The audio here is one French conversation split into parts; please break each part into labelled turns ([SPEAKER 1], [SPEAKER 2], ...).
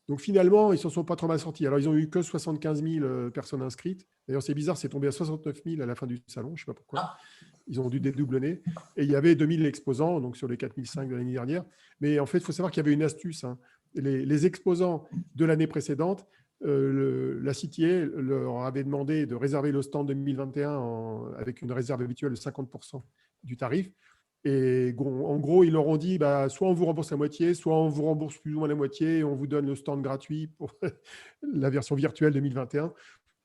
[SPEAKER 1] Donc finalement, ils ne s'en sont pas trop mal sortis. Alors, ils n'ont eu que 75 000 personnes inscrites. D'ailleurs, c'est bizarre, c'est tombé à 69 000 à la fin du salon, je ne sais pas pourquoi.
[SPEAKER 2] Ah,
[SPEAKER 1] Ils ont dû dédoublonner. Et il y avait 2000 exposants, donc sur les 4005 de l'année dernière. Mais en fait, il faut savoir qu'il y avait une astuce. Hein. Les exposants de l'année précédente, la CTA leur avait demandé de réserver le stand 2021 avec une réserve habituelle de 50% du tarif. Et en gros, ils leur ont dit, soit on vous rembourse la moitié, soit on vous rembourse plus ou moins la moitié et on vous donne le stand gratuit pour la version virtuelle 2021.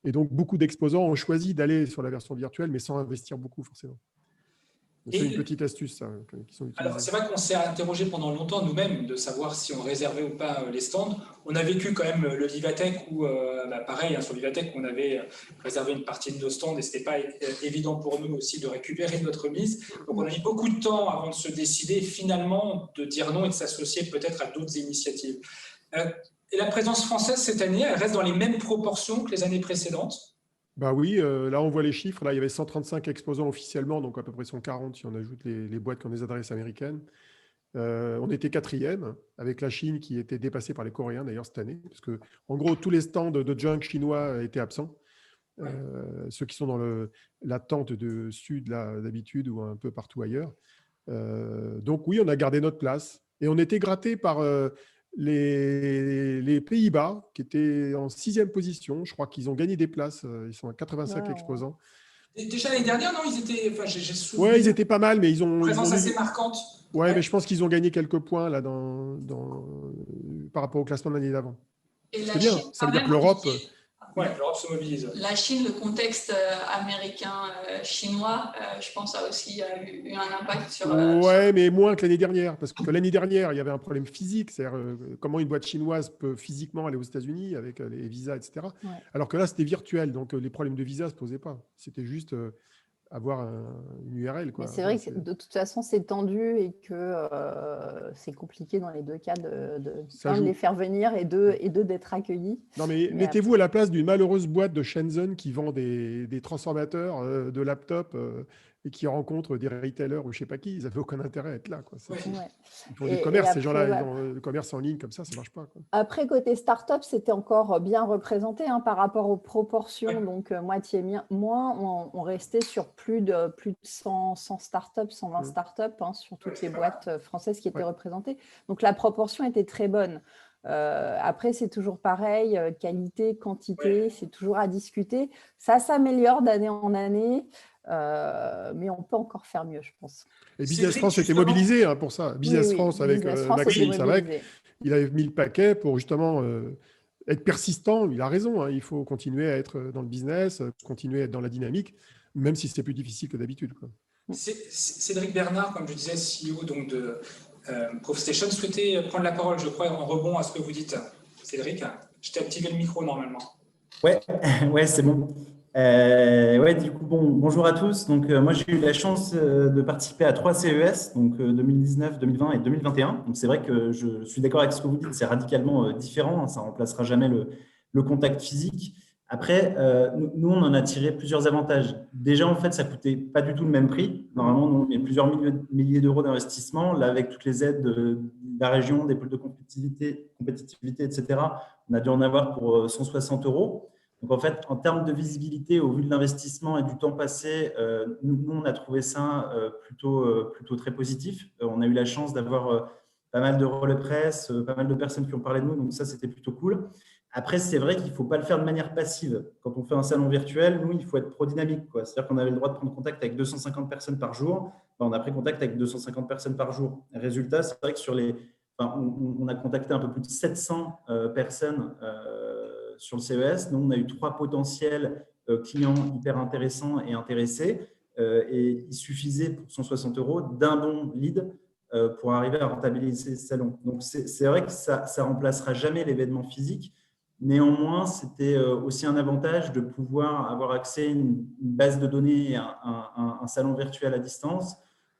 [SPEAKER 1] Et donc, beaucoup d'exposants ont choisi d'aller sur la version virtuelle, mais sans investir beaucoup forcément. C'est une petite astuce, ça, qui sont utilisées.
[SPEAKER 2] Alors, c'est vrai qu'on s'est interrogé pendant longtemps nous-mêmes de savoir si on réservait ou pas les stands. On a vécu quand même le Vivatech où, pareil, hein, sur Vivatech, on avait réservé une partie de nos stands et ce n'était pas évident pour nous aussi de récupérer notre remise. Donc, on a mis beaucoup de temps avant de se décider finalement de dire non et de s'associer peut-être à d'autres initiatives. Et la présence française cette année, elle reste dans les mêmes proportions que les années précédentes?
[SPEAKER 1] Oui, là on voit les chiffres. Là, il y avait 135 exposants officiellement, donc à peu près 140 si on ajoute les boîtes qui ont des adresses américaines. On était 4e, avec la Chine qui était dépassée par les Coréens d'ailleurs cette année, parce que en gros tous les stands de junk chinois étaient absents. Ceux qui sont dans la tente de sud là d'habitude ou un peu partout ailleurs. Donc oui, on a gardé notre place et on était gratté par les Pays-Bas qui étaient en 6e position. Je crois qu'ils ont gagné des places. Ils sont à 85 exposants.
[SPEAKER 2] Déjà l'année dernière, non, ils étaient. Enfin, j'ai souvenir.
[SPEAKER 1] Ouais, ils étaient pas mal, mais ils ont
[SPEAKER 2] Présence
[SPEAKER 1] eu
[SPEAKER 2] assez marquante.
[SPEAKER 1] Ouais, mais je pense qu'ils ont gagné quelques points là par rapport au classement de l'année d'avant. C'est bien. Ça veut dire que l'Europe.
[SPEAKER 2] Ouais, l'Europe se mobilise.
[SPEAKER 3] La Chine, le contexte américain-chinois, je pense, a aussi eu un impact sur.
[SPEAKER 1] Ouais, mais moins que l'année dernière, parce que l'année dernière, il y avait un problème physique, c'est-à-dire comment une boîte chinoise peut physiquement aller aux États-Unis avec les visas, etc. Ouais. Alors que là, c'était virtuel, donc les problèmes de visa ne se posaient pas. C'était juste avoir une URL.
[SPEAKER 4] C'est vrai que de toute façon, c'est tendu et que c'est compliqué dans les deux cas de les faire venir et d'être accueillis.
[SPEAKER 1] Non, mais mettez-vous à la place d'une malheureuse boîte de Shenzhen qui vend des transformateurs de laptops et qui rencontre des retailers ou je ne sais pas qui. Ils n'avaient aucun intérêt à être là. Quoi. Ils font du commerce, ces gens-là. Ils ont le commerce en ligne comme ça ne marche pas. Quoi.
[SPEAKER 4] Après, côté start-up, c'était encore bien représenté par rapport aux proportions. Donc, moitié moins, on restait sur plus de 100 start-up, 120 start-up sur toutes les boîtes françaises qui étaient représentées. Donc, la proportion était très bonne. Après, c'est toujours pareil, qualité, quantité, c'est toujours à discuter. Ça s'améliore d'année en année. Mais on peut encore faire mieux, je pense.
[SPEAKER 1] Et Business France était mobilisé pour ça. Business France avec Maxime Savec, il avait mis le paquet pour justement être persistant. Il a raison, hein, il faut continuer à être dans le business, continuer à être dans la dynamique, même si c'est plus difficile que d'habitude.
[SPEAKER 2] Cédric Bernard, comme je disais, CEO donc, de ProfStation, souhaitait prendre la parole, je crois, en rebond à ce que vous dites. Cédric, je t'ai activé le micro normalement.
[SPEAKER 5] Ouais, c'est bon. Du coup, bonjour à tous. Donc, moi, j'ai eu la chance de participer à 3 CES, donc 2019, 2020 et 2021. Donc, c'est vrai que je suis d'accord avec ce que vous dites, c'est radicalement différent. Hein, ça ne remplacera jamais le contact physique. Après, nous, on en a tiré plusieurs avantages. Déjà, en fait, ça ne coûtait pas du tout le même prix. Normalement, nous, on met plusieurs milliers d'euros d'investissement. Là, avec toutes les aides de la région, des pôles de compétitivité, etc., on a dû en avoir pour 160 euros. Donc, en fait, en termes de visibilité, au vu de l'investissement et du temps passé, nous, on a trouvé ça plutôt très positif. On a eu la chance d'avoir pas mal de relais presse, pas mal de personnes qui ont parlé de nous. Donc, ça, c'était plutôt cool. Après, c'est vrai qu'il ne faut pas le faire de manière passive. Quand on fait un salon virtuel, nous, il faut être pro-dynamique. C'est-à-dire qu'on avait le droit de prendre contact avec 250 personnes par jour. On a pris contact avec 250 personnes par jour. Résultat, c'est vrai que on a contacté un peu plus de 700 personnes sur le CES. Nous, on a eu 3 potentiels clients hyper intéressants et intéressés. Et il suffisait pour 160 euros d'un bon lead pour arriver à rentabiliser ce salon. Donc, c'est vrai que ça ne remplacera jamais l'événement physique. Néanmoins, c'était aussi un avantage de pouvoir avoir accès à une base de données, un salon virtuel à distance.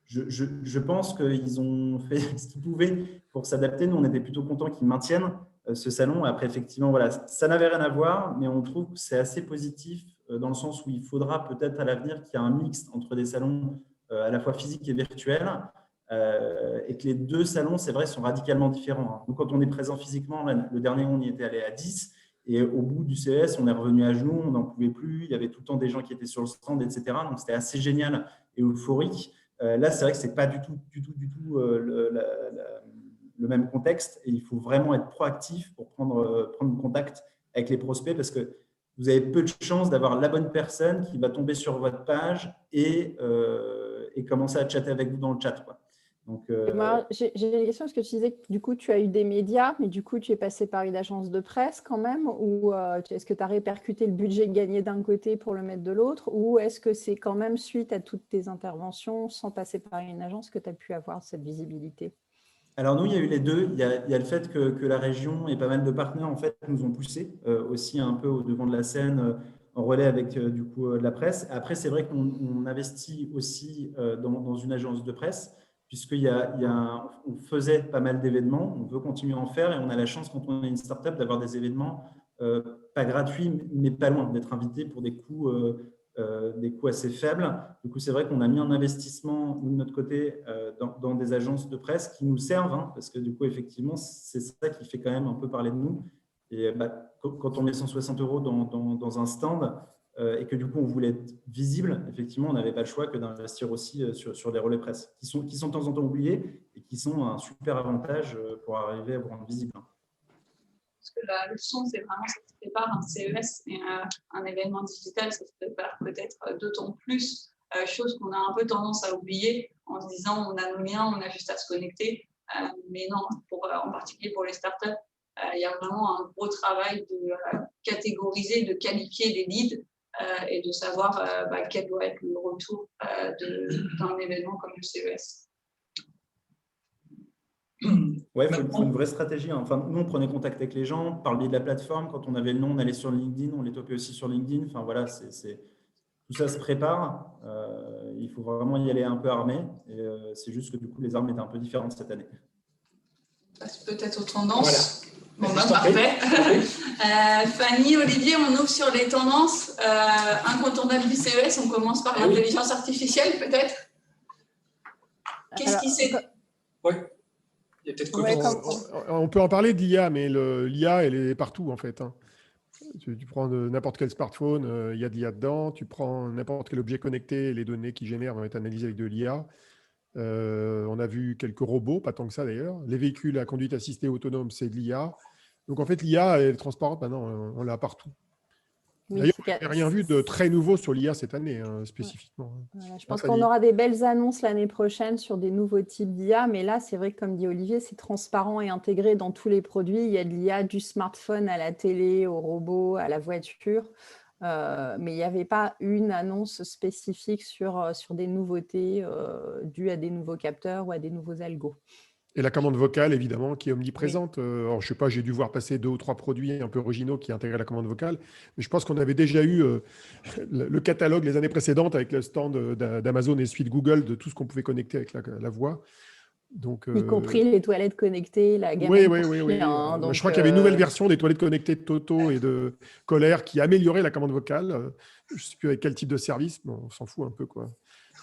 [SPEAKER 5] Je pense qu'ils ont fait ce qu'ils pouvaient pour s'adapter. Nous, on était plutôt contents qu'ils maintiennent ce salon. Après, effectivement, voilà, ça n'avait rien à voir, mais on trouve que c'est assez positif dans le sens où il faudra peut-être à l'avenir qu'il y ait un mix entre des salons à la fois physiques et virtuels. et que les deux salons, c'est vrai, sont radicalement différents. Donc, quand on est présent physiquement, le dernier, on y était allé à 10. Et au bout du CES, on est revenu à genoux, on n'en pouvait plus. Il y avait tout le temps des gens qui étaient sur le stand, etc. Donc, c'était assez génial et euphorique. Là, c'est vrai que ce n'est pas du tout le même contexte. Et il faut vraiment être proactif pour prendre contact avec les prospects parce que vous avez peu de chances d'avoir la bonne personne qui va tomber sur votre page et commencer à chatter avec vous dans le chat, quoi. Donc,
[SPEAKER 4] j'ai une question parce que tu disais que du coup, tu as eu des médias, mais du coup, tu es passé par une agence de presse quand même, ou est-ce que tu as répercuté le budget gagné d'un côté pour le mettre de l'autre, ou est-ce que c'est quand même suite à toutes tes interventions, sans passer par une agence, que tu as pu avoir cette visibilité?
[SPEAKER 5] Alors nous, il y a eu les deux. Il y a le fait que la région et pas mal de partenaires en fait, nous ont poussé aussi un peu au devant de la scène en relais avec du coup, de la presse. Après, c'est vrai qu'on investit aussi dans une agence de presse on faisait pas mal d'événements, on veut continuer à en faire et on a la chance quand on est une startup d'avoir des événements pas gratuits mais pas loin, d'être invité pour des coûts assez faibles. Du coup, c'est vrai qu'on a mis un investissement de notre côté dans des agences de presse qui nous servent, hein, parce que du coup, effectivement, c'est ça qui fait quand même un peu parler de nous. Et quand on met 160 € dans un stand et que du coup, on voulait être visible, effectivement, on n'avait pas le choix que d'investir aussi sur les relais presse, qui sont de temps en temps oubliés et qui sont un super avantage pour arriver à vous rendre visible.
[SPEAKER 3] Parce que la leçon, c'est vraiment, ça se prépare un CES et un événement digital, ça se prépare peut-être d'autant plus, chose qu'on a un peu tendance à oublier en se disant on a nos liens, on a juste à se connecter. Mais non, en particulier pour les startups, il y a vraiment un gros travail de catégoriser, de qualifier les leads et de savoir quel doit être le retour d'un événement comme le CES.
[SPEAKER 5] Ouais, il faut une vraie stratégie. Enfin, nous, on prenait contact avec les gens par le biais de la plateforme. Quand on avait le nom, on allait sur LinkedIn, on les topait aussi sur LinkedIn. Enfin, voilà, tout ça se prépare. Il faut vraiment y aller un peu armé. Et c'est juste que du coup, les armes étaient un peu différentes cette année.
[SPEAKER 3] Peut-être aux tendances.
[SPEAKER 2] Voilà.
[SPEAKER 3] Bon, parfait. Fanny, Olivier, on ouvre sur les tendances. Incontournable du CES, on commence par l'intelligence artificielle, peut-être. Qu'est-ce qui s'est...
[SPEAKER 2] Oui. Il y a peut-être
[SPEAKER 1] on peut en parler de l'IA, mais l'IA, elle est partout, en fait. Hein. Tu prends n'importe quel smartphone, il y a de l'IA dedans. Tu prends n'importe quel objet connecté, les données qu'il génère vont être analysées avec de l'IA. On a vu quelques robots, pas tant que ça d'ailleurs. Les véhicules à conduite assistée autonome, c'est de l'IA. Donc en fait, l'IA est transparente maintenant, on l'a partout.
[SPEAKER 4] Oui,
[SPEAKER 1] d'ailleurs, on n'a rien vu de très nouveau sur l'IA cette année, spécifiquement.
[SPEAKER 4] Voilà, je pense qu'on aura des belles annonces l'année prochaine sur des nouveaux types d'IA, mais là, c'est vrai que comme dit Olivier, c'est transparent et intégré dans tous les produits. Il y a de l'IA du smartphone à la télé, au robot, à la voiture. Mais il n'y avait pas une annonce spécifique sur des nouveautés dues à des nouveaux capteurs ou à des nouveaux algos.
[SPEAKER 1] Et la commande vocale, évidemment, qui est omniprésente. Oui. Alors, je ne sais pas, j'ai dû voir passer 2 ou 3 produits un peu originaux qui intégraient la commande vocale. Mais je pense qu'on avait déjà eu le catalogue les années précédentes avec le stand d'Amazon et celui de Google de tout ce qu'on pouvait connecter avec la voix. Donc,
[SPEAKER 4] y compris les toilettes connectées, la gamme
[SPEAKER 1] oui.
[SPEAKER 4] donc,
[SPEAKER 1] je crois qu'il y avait une nouvelle version des toilettes connectées de Toto et de Colère qui améliorait la commande vocale. Je ne sais plus avec quel type de service, mais on s'en fout un peu, quoi.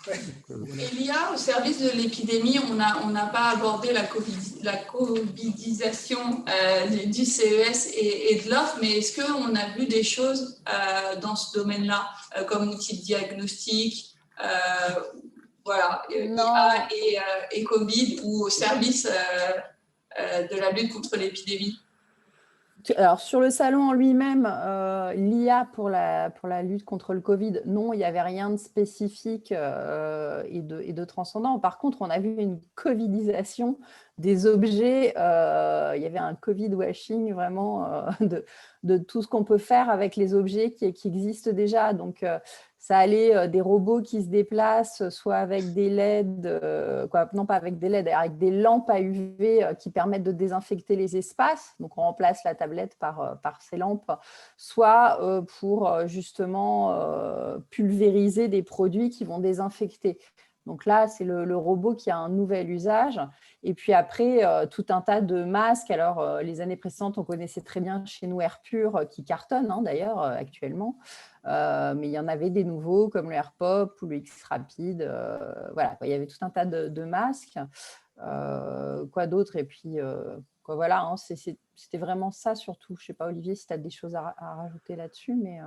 [SPEAKER 3] Ouais. Voilà. Et l'IA, au service de l'épidémie, on n'a pas abordé la covidisation du CES et de l'offre, mais est-ce qu'on a vu des choses dans ce domaine-là, comme outil de diagnostic, voilà, IA et Covid, ou au service de la lutte contre l'épidémie?
[SPEAKER 4] Alors, sur le salon en lui-même, l'IA pour la lutte contre le Covid, non, il n'y avait rien de spécifique et de transcendant. Par contre, on a vu une covidisation des objets. Il y avait un Covid washing vraiment de tout ce qu'on peut faire avec les objets qui existent déjà. Donc, ça allait des robots qui se déplacent, soit avec des LED, non pas avec des LED, avec des lampes à UV qui permettent de désinfecter les espaces. Donc, on remplace la tablette par ces lampes, soit pour justement pulvériser des produits qui vont désinfecter. Donc là, c'est le robot qui a un nouvel usage. Et puis après, tout un tas de masques. Alors, les années précédentes, on connaissait très bien chez nous AirPure qui cartonne d'ailleurs actuellement. Mais il y en avait des nouveaux comme le AirPop ou le X-Rapid. Voilà, il y avait tout un tas de masques. Quoi d'autre? Et puis, voilà, hein, c'était vraiment ça surtout. Je ne sais pas, Olivier, si tu as des choses à rajouter là-dessus, mais…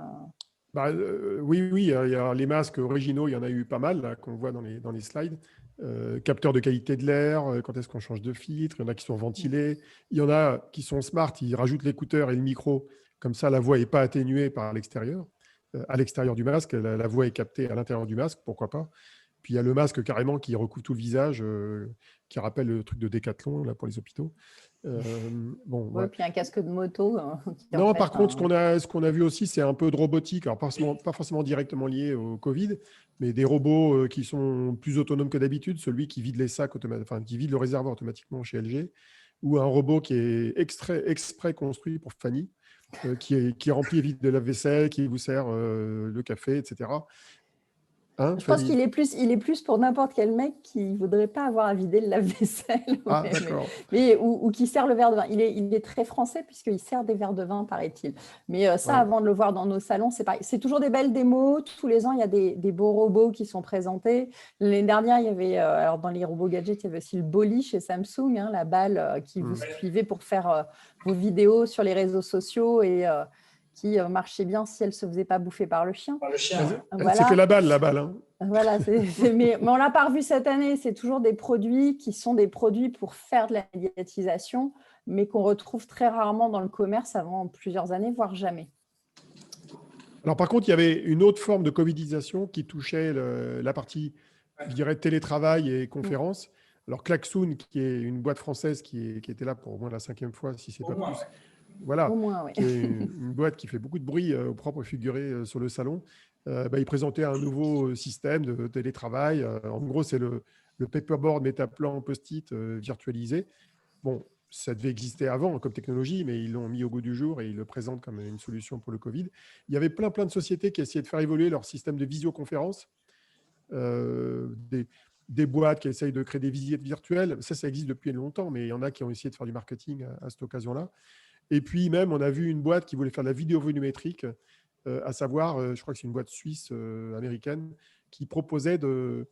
[SPEAKER 1] Oui, il y a les masques originaux, il y en a eu pas mal, là, qu'on voit dans les slides. Capteurs de qualité de l'air, quand est-ce qu'on change de filtre, il y en a qui sont ventilés, il y en a qui sont smart, ils rajoutent l'écouteur et le micro, comme ça la voix n'est pas atténuée par l'extérieur. À l'extérieur du masque, la voix est captée à l'intérieur du masque, pourquoi pas. Puis il y a le masque carrément qui recouvre tout le visage, qui rappelle le truc de Décathlon là, pour les hôpitaux.
[SPEAKER 4] Ouais. Puis un casque de moto.
[SPEAKER 1] Non, par contre, ce qu'on a vu aussi, c'est un peu de robotique. Alors, pas forcément directement lié au Covid, mais des robots qui sont plus autonomes que d'habitude. Celui qui vide les sacs, qui vide le réservoir automatiquement chez LG, ou un robot qui est exprès construit pour Fanny, qui remplit et vide de lave-vaisselle, qui vous sert le café, etc. Hein,
[SPEAKER 4] je pense qu'il est plus pour n'importe quel mec qui ne voudrait pas avoir à vider le lave-vaisselle.
[SPEAKER 1] D'accord.
[SPEAKER 4] Ou qui sert le verre de vin. Il est très français puisqu'il sert des verres de vin, paraît-il. Mais ça,
[SPEAKER 1] Ouais.
[SPEAKER 4] avant de le voir dans nos salons, c'est pareil. C'est toujours des belles démos. Tous les ans, il y a des beaux robots qui sont présentés. L'année dernière, il y avait, alors dans les robots gadgets, il y avait aussi le Bolly chez Samsung, la balle qui vous suivait pour faire vos vidéos sur les réseaux sociaux et… qui marchait bien si elle ne se faisait pas bouffer par le chien.
[SPEAKER 2] Par le chien.
[SPEAKER 4] Voilà.
[SPEAKER 1] C'est que la balle. Hein.
[SPEAKER 4] Voilà, mais on ne l'a pas revu cette année. C'est toujours des produits qui sont des produits pour faire de la médiatisation, mais qu'on retrouve très rarement dans le commerce avant plusieurs années, voire jamais.
[SPEAKER 1] Alors, par contre, il y avait une autre forme de covidisation qui touchait la partie, je dirais, télétravail et conférence. Alors, Klaxoon, qui est une boîte française qui était là pour au moins la 5e fois, si ce n'est pas plus.
[SPEAKER 2] Ouais.
[SPEAKER 1] Voilà,
[SPEAKER 4] au moins, oui.
[SPEAKER 1] Qui est une boîte qui fait beaucoup de bruit au propre figuré sur le salon. Il présentait un nouveau système de télétravail. En gros, c'est le paperboard métaplan post-it virtualisé. Bon, ça devait exister avant comme technologie, mais ils l'ont mis au goût du jour et ils le présentent comme une solution pour le Covid. Il y avait plein de sociétés qui essayaient de faire évoluer leur système de visioconférence. Des boîtes qui essayent de créer des visites virtuelles. Ça existe depuis longtemps, mais il y en a qui ont essayé de faire du marketing à cette occasion-là. Et puis même, on a vu une boîte qui voulait faire de la vidéo volumétrique, à savoir, je crois que c'est une boîte suisse américaine, qui proposait de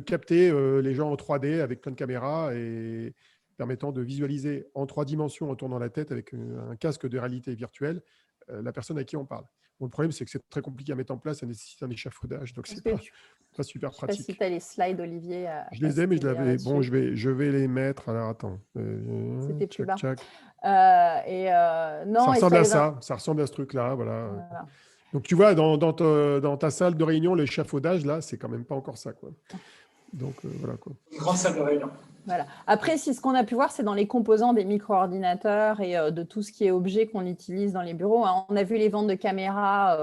[SPEAKER 1] capter les gens en 3D avec plein de caméras et permettant de visualiser en 3 dimensions en tournant la tête avec un casque de réalité virtuelle la personne à qui on parle. Bon, le problème, c'est que c'est très compliqué à mettre en place, ça nécessite un échafaudage, donc c'est pas super pratique.
[SPEAKER 4] Je ne sais pas si tu as les slides, Olivier.
[SPEAKER 1] Je les ai, mais bon, je vais les mettre. Alors, attends.
[SPEAKER 4] C'était plus bas.
[SPEAKER 1] Non, ça ressemble à ce truc-là, voilà. Donc, tu vois, dans ta salle de réunion, l'échafaudage, là, c'est quand même pas encore ça, quoi. Donc, voilà, quoi.
[SPEAKER 2] Une grande salle de réunion.
[SPEAKER 4] Voilà. Après, ce qu'on a pu voir, c'est dans les composants des micro-ordinateurs et de tout ce qui est objet qu'on utilise dans les bureaux. On a vu les ventes de caméras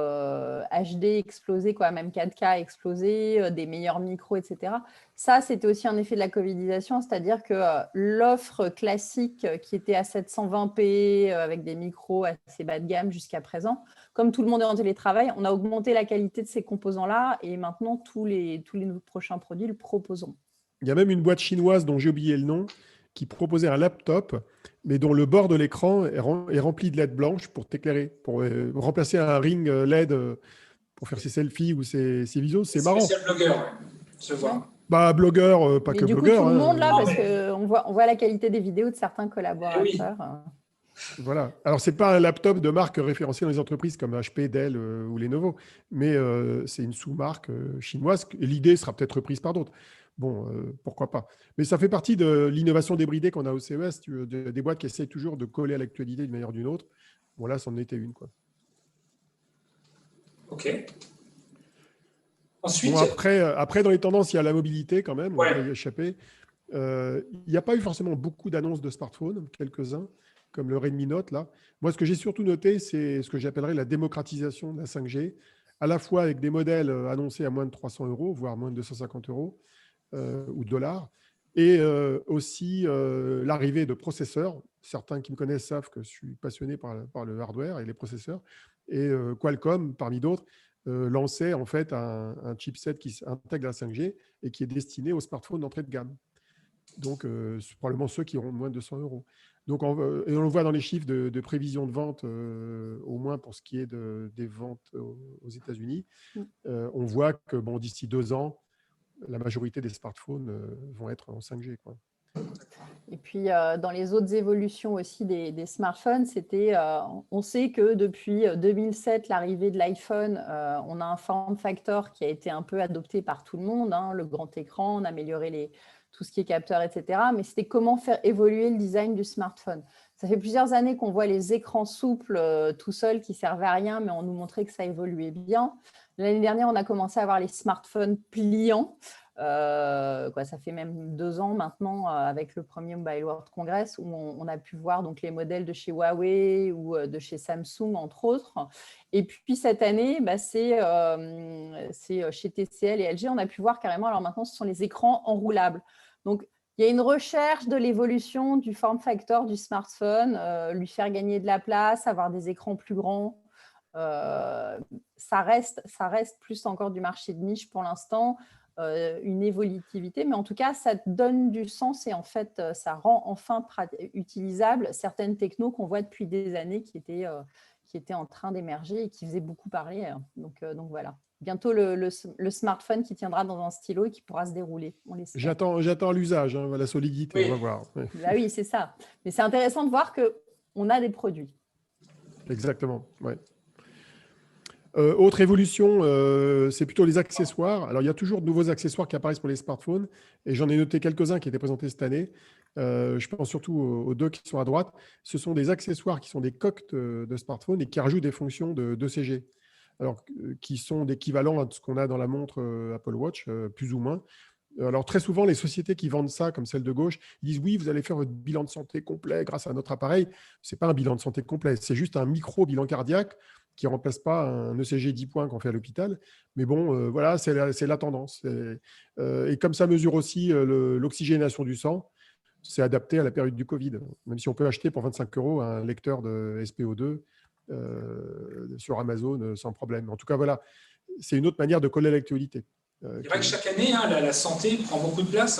[SPEAKER 4] HD exploser, même 4K exploser, des meilleurs micros, etc. Ça, c'était aussi un effet de la covidisation, c'est-à-dire que l'offre classique qui était à 720p avec des micros assez bas de gamme jusqu'à présent, comme tout le monde est en télétravail, on a augmenté la qualité de ces composants-là et maintenant, tous les prochains produits le proposeront.
[SPEAKER 1] Il y a même une boîte chinoise dont j'ai oublié le nom qui proposait un laptop, mais dont le bord de l'écran est rempli de LED blanche pour t'éclairer, pour remplacer un ring LED pour faire ses selfies ou ses visios. C'est marrant.
[SPEAKER 2] C'est blogueur, je vois.
[SPEAKER 1] Blogueur, pas que blogueur.
[SPEAKER 4] Mais du coup, tout le monde là, parce qu'on voit la qualité des vidéos de certains collaborateurs.
[SPEAKER 1] Voilà. Alors, ce n'est pas un laptop de marque référencée dans les entreprises comme HP, Dell ou Lenovo, mais c'est une sous-marque chinoise. Et l'idée sera peut-être reprise par d'autres. Bon, pourquoi pas. Mais ça fait partie de l'innovation débridée qu'on a au CES, des boîtes qui essaient toujours de coller à l'actualité d'une manière ou d'une autre. Bon, là, c'en était une, quoi.
[SPEAKER 2] OK. Ensuite…
[SPEAKER 1] Bon, après, dans les tendances, il y a la mobilité quand même, on
[SPEAKER 2] Ouais.
[SPEAKER 1] va y échapper. Il n'y a pas eu forcément beaucoup d'annonces de smartphones, quelques-uns, comme le Redmi Note, là. Moi, ce que j'ai surtout noté, c'est ce que j'appellerais la démocratisation de la 5G, à la fois avec des modèles annoncés à moins de 300 €, voire moins de 250 € ou dollars, et aussi l'arrivée de processeurs. Certains qui me connaissent savent que je suis passionné par le hardware et les processeurs, et Qualcomm, parmi d'autres, lançait en fait un chipset qui intègre la 5G et qui est destiné aux smartphones d'entrée de gamme. Donc, c'est probablement ceux qui auront moins de 200 €. Donc, et on le voit dans les chiffres de prévision de vente, au moins pour ce qui est des ventes aux États-Unis. On voit que d'ici 2 ans, la majorité des smartphones vont être en 5G, quoi.
[SPEAKER 4] Et puis, dans les autres évolutions aussi des smartphones, on sait que depuis 2007, l'arrivée de l'iPhone, on a un form factor qui a été un peu adopté par tout le monde, hein, le grand écran, on a amélioré tout ce qui est capteur, etc. Mais c'était comment faire évoluer le design du smartphone. Ça fait plusieurs années qu'on voit les écrans souples tout seuls qui ne servaient à rien, mais on nous montrait que ça évoluait bien. L'année dernière, on a commencé à avoir les smartphones pliants. Ça fait même 2 ans maintenant avec le premier Mobile World Congress où on a pu voir donc les modèles de chez Huawei ou de chez Samsung entre autres. Et puis cette année, c'est chez TCL et LG, on a pu voir carrément, alors maintenant ce sont les écrans enroulables. Donc il y a une recherche de l'évolution du form factor du smartphone, lui faire gagner de la place, avoir des écrans plus grands. Ça reste plus encore du marché de niche pour l'instant. Une évolutivité, mais en tout cas, ça donne du sens et en fait, ça rend enfin utilisable certaines technos qu'on voit depuis des années qui étaient en train d'émerger et qui faisaient beaucoup parler. Donc voilà. Bientôt, le smartphone qui tiendra dans un stylo et qui pourra se dérouler. On l'espère.
[SPEAKER 1] J'attends l'usage, hein, la solidité,
[SPEAKER 2] Oui.
[SPEAKER 1] on va voir. Ouais.
[SPEAKER 4] Bah oui, c'est ça. Mais c'est intéressant de voir qu'on a des produits.
[SPEAKER 1] Exactement, ouais. Autre évolution, c'est plutôt les accessoires. Alors, il y a toujours de nouveaux accessoires qui apparaissent pour les smartphones et j'en ai noté quelques-uns qui étaient présentés cette année. Je pense surtout aux 2 qui sont à droite. Ce sont des accessoires qui sont des coques de smartphone et qui rajoutent des fonctions d'ECG. Alors, qui sont d'équivalent à ce qu'on a dans la montre Apple Watch, plus ou moins. Alors, très souvent, les sociétés qui vendent ça, comme celle de gauche, ils disent « Oui, vous allez faire votre bilan de santé complet grâce à notre appareil. » Ce n'est pas un bilan de santé complet, c'est juste un micro-bilan cardiaque qui ne remplace pas un ECG 10 points qu'on fait à l'hôpital. Mais bon, voilà, c'est la tendance. Et comme ça mesure aussi l'oxygénation du sang, c'est adapté à la période du Covid. Même si on peut acheter pour 25 € un lecteur de SpO2 sur Amazon sans problème. En tout cas, voilà, c'est une autre manière de coller l'actualité.
[SPEAKER 2] C'est vrai que chaque année, la santé prend beaucoup de place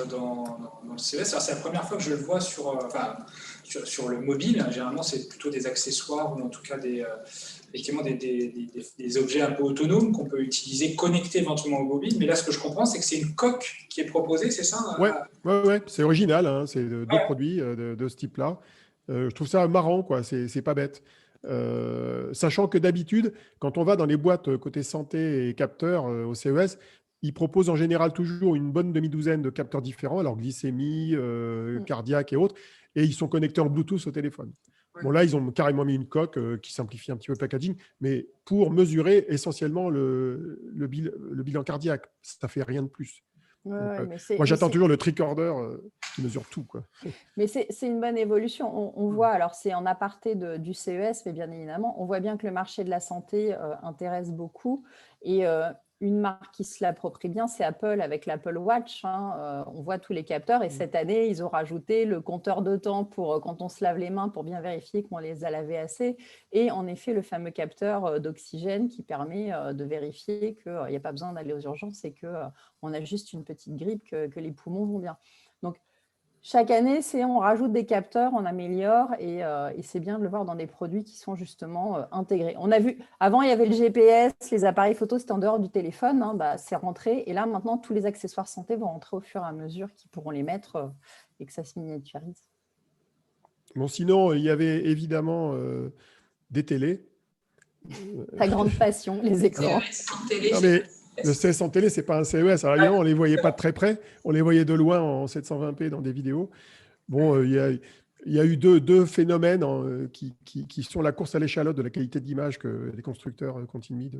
[SPEAKER 2] dans le CES. C'est la première fois que je le vois sur le mobile. Généralement, c'est plutôt des accessoires ou en tout cas effectivement des objets un peu autonomes qu'on peut utiliser, connectés éventuellement au mobile. Mais là, ce que je comprends, c'est que c'est une coque qui est proposée, c'est ça?
[SPEAKER 1] Ouais, c'est original. Hein, c'est 2 produits de ce type-là. Je trouve ça marrant, quoi. C'est pas bête. Sachant que d'habitude, quand on va dans les boîtes côté santé et capteurs au CES, ils proposent en général toujours une bonne demi-douzaine de capteurs différents, alors glycémie, cardiaque et autres, et ils sont connectés en Bluetooth au téléphone.
[SPEAKER 2] Ouais.
[SPEAKER 1] Bon, là, ils ont carrément mis une coque qui simplifie un petit peu le packaging, mais pour mesurer essentiellement le bilan cardiaque. Ça ne fait rien de plus.
[SPEAKER 4] Ouais,
[SPEAKER 1] Donc, moi, j'attends toujours le tricorder qui mesure tout, quoi.
[SPEAKER 4] Mais c'est une bonne évolution. On voit, alors c'est en aparté du CES, mais bien évidemment, on voit bien que le marché de la santé intéresse beaucoup. Et une marque qui se l'approprie bien, c'est Apple avec l'Apple Watch. Hein. On voit tous les capteurs. Et cette année, ils ont rajouté le compteur de temps pour quand on se lave les mains pour bien vérifier qu'on les a lavés assez. Et en effet, le fameux capteur d'oxygène qui permet de vérifier qu'il n'y a pas besoin d'aller aux urgences et qu'on a juste une petite grippe, que les poumons vont bien. Donc, chaque année, on rajoute des capteurs, on améliore et c'est bien de le voir dans des produits qui sont justement intégrés. On a vu, avant, il y avait le GPS, les appareils photo, c'était en dehors du téléphone, hein, c'est rentré. Et là, maintenant, tous les accessoires santé vont rentrer au fur et à mesure qu'ils pourront les mettre et que ça se miniaturise.
[SPEAKER 1] Bon, sinon, il y avait évidemment des télés.
[SPEAKER 4] Ta grande passion, les écrans.
[SPEAKER 1] Non, mais le CES en télé, ce n'est pas un CES. Alors évidemment, on ne les voyait pas de très près. On les voyait de loin en 720p dans des vidéos. Bon, il y a eu deux phénomènes qui sont la course à l'échalote de la qualité d'image que les constructeurs continuent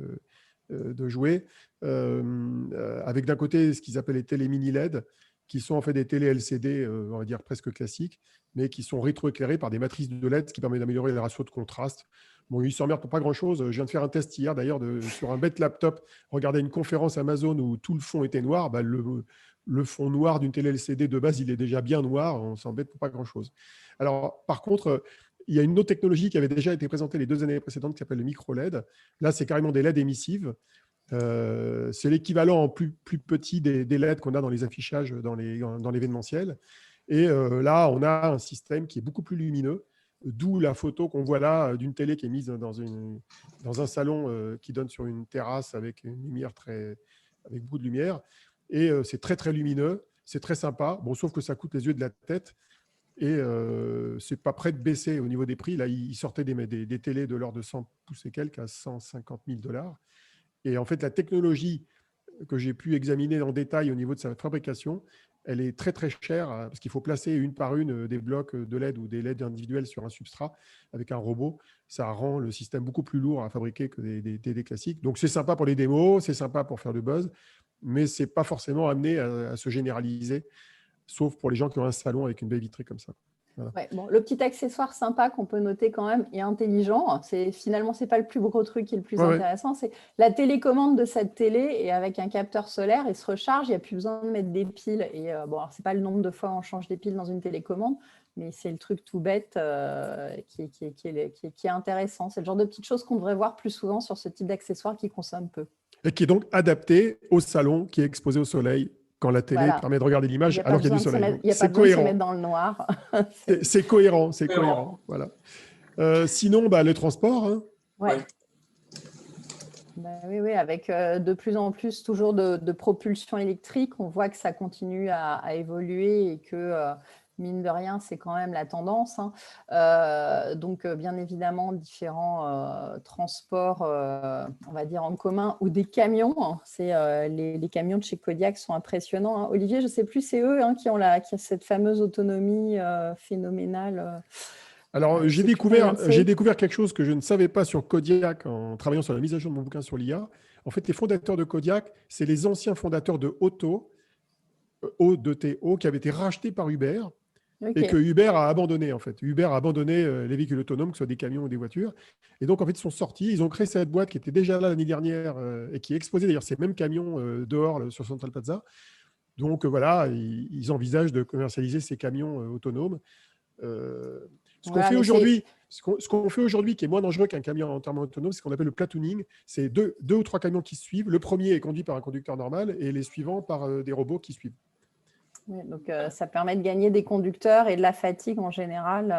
[SPEAKER 1] de jouer. Avec d'un côté ce qu'ils appellent les télé mini LED, qui sont en fait des télé LCD, on va dire presque classiques, mais qui sont rétroéclairées par des matrices de LED, ce qui permet d'améliorer les ratios de contraste. Bon, ils s'emmerdent pour pas grand-chose. Je viens de faire un test hier, d'ailleurs, sur un bête laptop, regarder une conférence Amazon où tout le fond était noir. Bah, le fond noir d'une télé LCD de base, il est déjà bien noir. On s'embête pour pas grand-chose. Alors, par contre, il y a une autre technologie qui avait déjà été présentée les 2 années précédentes qui s'appelle le micro-LED. Là, c'est carrément des LED émissives. C'est l'équivalent en plus petit des LED qu'on a dans les affichages dans l'événementiel. Et là, on a un système qui est beaucoup plus lumineux, d'où la photo qu'on voit là d'une télé qui est mise dans un salon qui donne sur une terrasse avec une lumière avec beaucoup de lumière. Et c'est très, très lumineux. C'est très sympa. Bon, sauf que ça coûte les yeux de la tête. Et c'est pas prêt de baisser au niveau des prix. Là, ils sortaient des télés de l'ordre de 100 pouces et quelques à 150 000 $. Et en fait, la technologie que j'ai pu examiner en détail au niveau de sa fabrication, elle est très, très chère parce qu'il faut placer une par une des blocs de LED ou des LED individuels sur un substrat avec un robot. Ça rend le système beaucoup plus lourd à fabriquer que des télés classiques. Donc, c'est sympa pour les démos, c'est sympa pour faire du buzz, mais ce n'est pas forcément amené à se généraliser, sauf pour les gens qui ont un salon avec une baie vitrée comme ça. Voilà.
[SPEAKER 4] Ouais, bon, le petit accessoire sympa qu'on peut noter quand même et intelligent, finalement, ce n'est pas le plus gros truc qui est le plus intéressant, c'est la télécommande de cette télé et avec un capteur solaire, il se recharge, il n'y a plus besoin de mettre des piles. Et bon, ce n'est pas le nombre de fois où on change des piles dans une télécommande, mais c'est le truc tout bête qui est intéressant. C'est le genre de petites choses qu'on devrait voir plus souvent sur ce type d'accessoire qui consomme peu.
[SPEAKER 1] Et qui est donc adapté au salon qui est exposé au soleil quand la télé permet de regarder l'image alors qu'il y a du soleil.
[SPEAKER 4] Il n'y a pas besoin de se mettre dans le noir.
[SPEAKER 1] C'est cohérent, c'est cohérent. Voilà. Sinon, le transport. Hein.
[SPEAKER 4] Ouais. Oui, avec de plus en plus toujours de propulsion électrique, on voit que ça continue à évoluer et que, mine de rien, c'est quand même la tendance. Hein. Donc, bien évidemment, différents transports, on va dire en commun, ou des camions. Hein. Les camions de chez Kodiak sont impressionnants. Hein. Olivier, je ne sais plus, c'est eux qui ont cette fameuse autonomie phénoménale.
[SPEAKER 1] Alors, j'ai découvert quelque chose que je ne savais pas sur Kodiak en travaillant sur la mise à jour de mon bouquin sur l'IA. En fait, les fondateurs de Kodiak, c'est les anciens fondateurs de Otto, O2TO, qui avaient été rachetés par Uber. Okay. Et que Uber a abandonné, en fait. Uber a abandonné les véhicules autonomes, que ce soit des camions ou des voitures. Et donc, en fait, ils sont sortis. Ils ont créé cette boîte qui était déjà là l'année dernière et qui exposait d'ailleurs ces mêmes camions dehors sur Central Plaza. Donc, voilà, ils envisagent de commercialiser ces camions autonomes. Ce qu'on fait aujourd'hui, qui est moins dangereux qu'un camion entièrement autonome, c'est ce qu'on appelle le platooning. C'est deux ou trois camions qui se suivent. Le premier est conduit par un conducteur normal et les suivants par des robots qui suivent.
[SPEAKER 4] Oui, donc, ça permet de gagner des conducteurs et de la fatigue en général.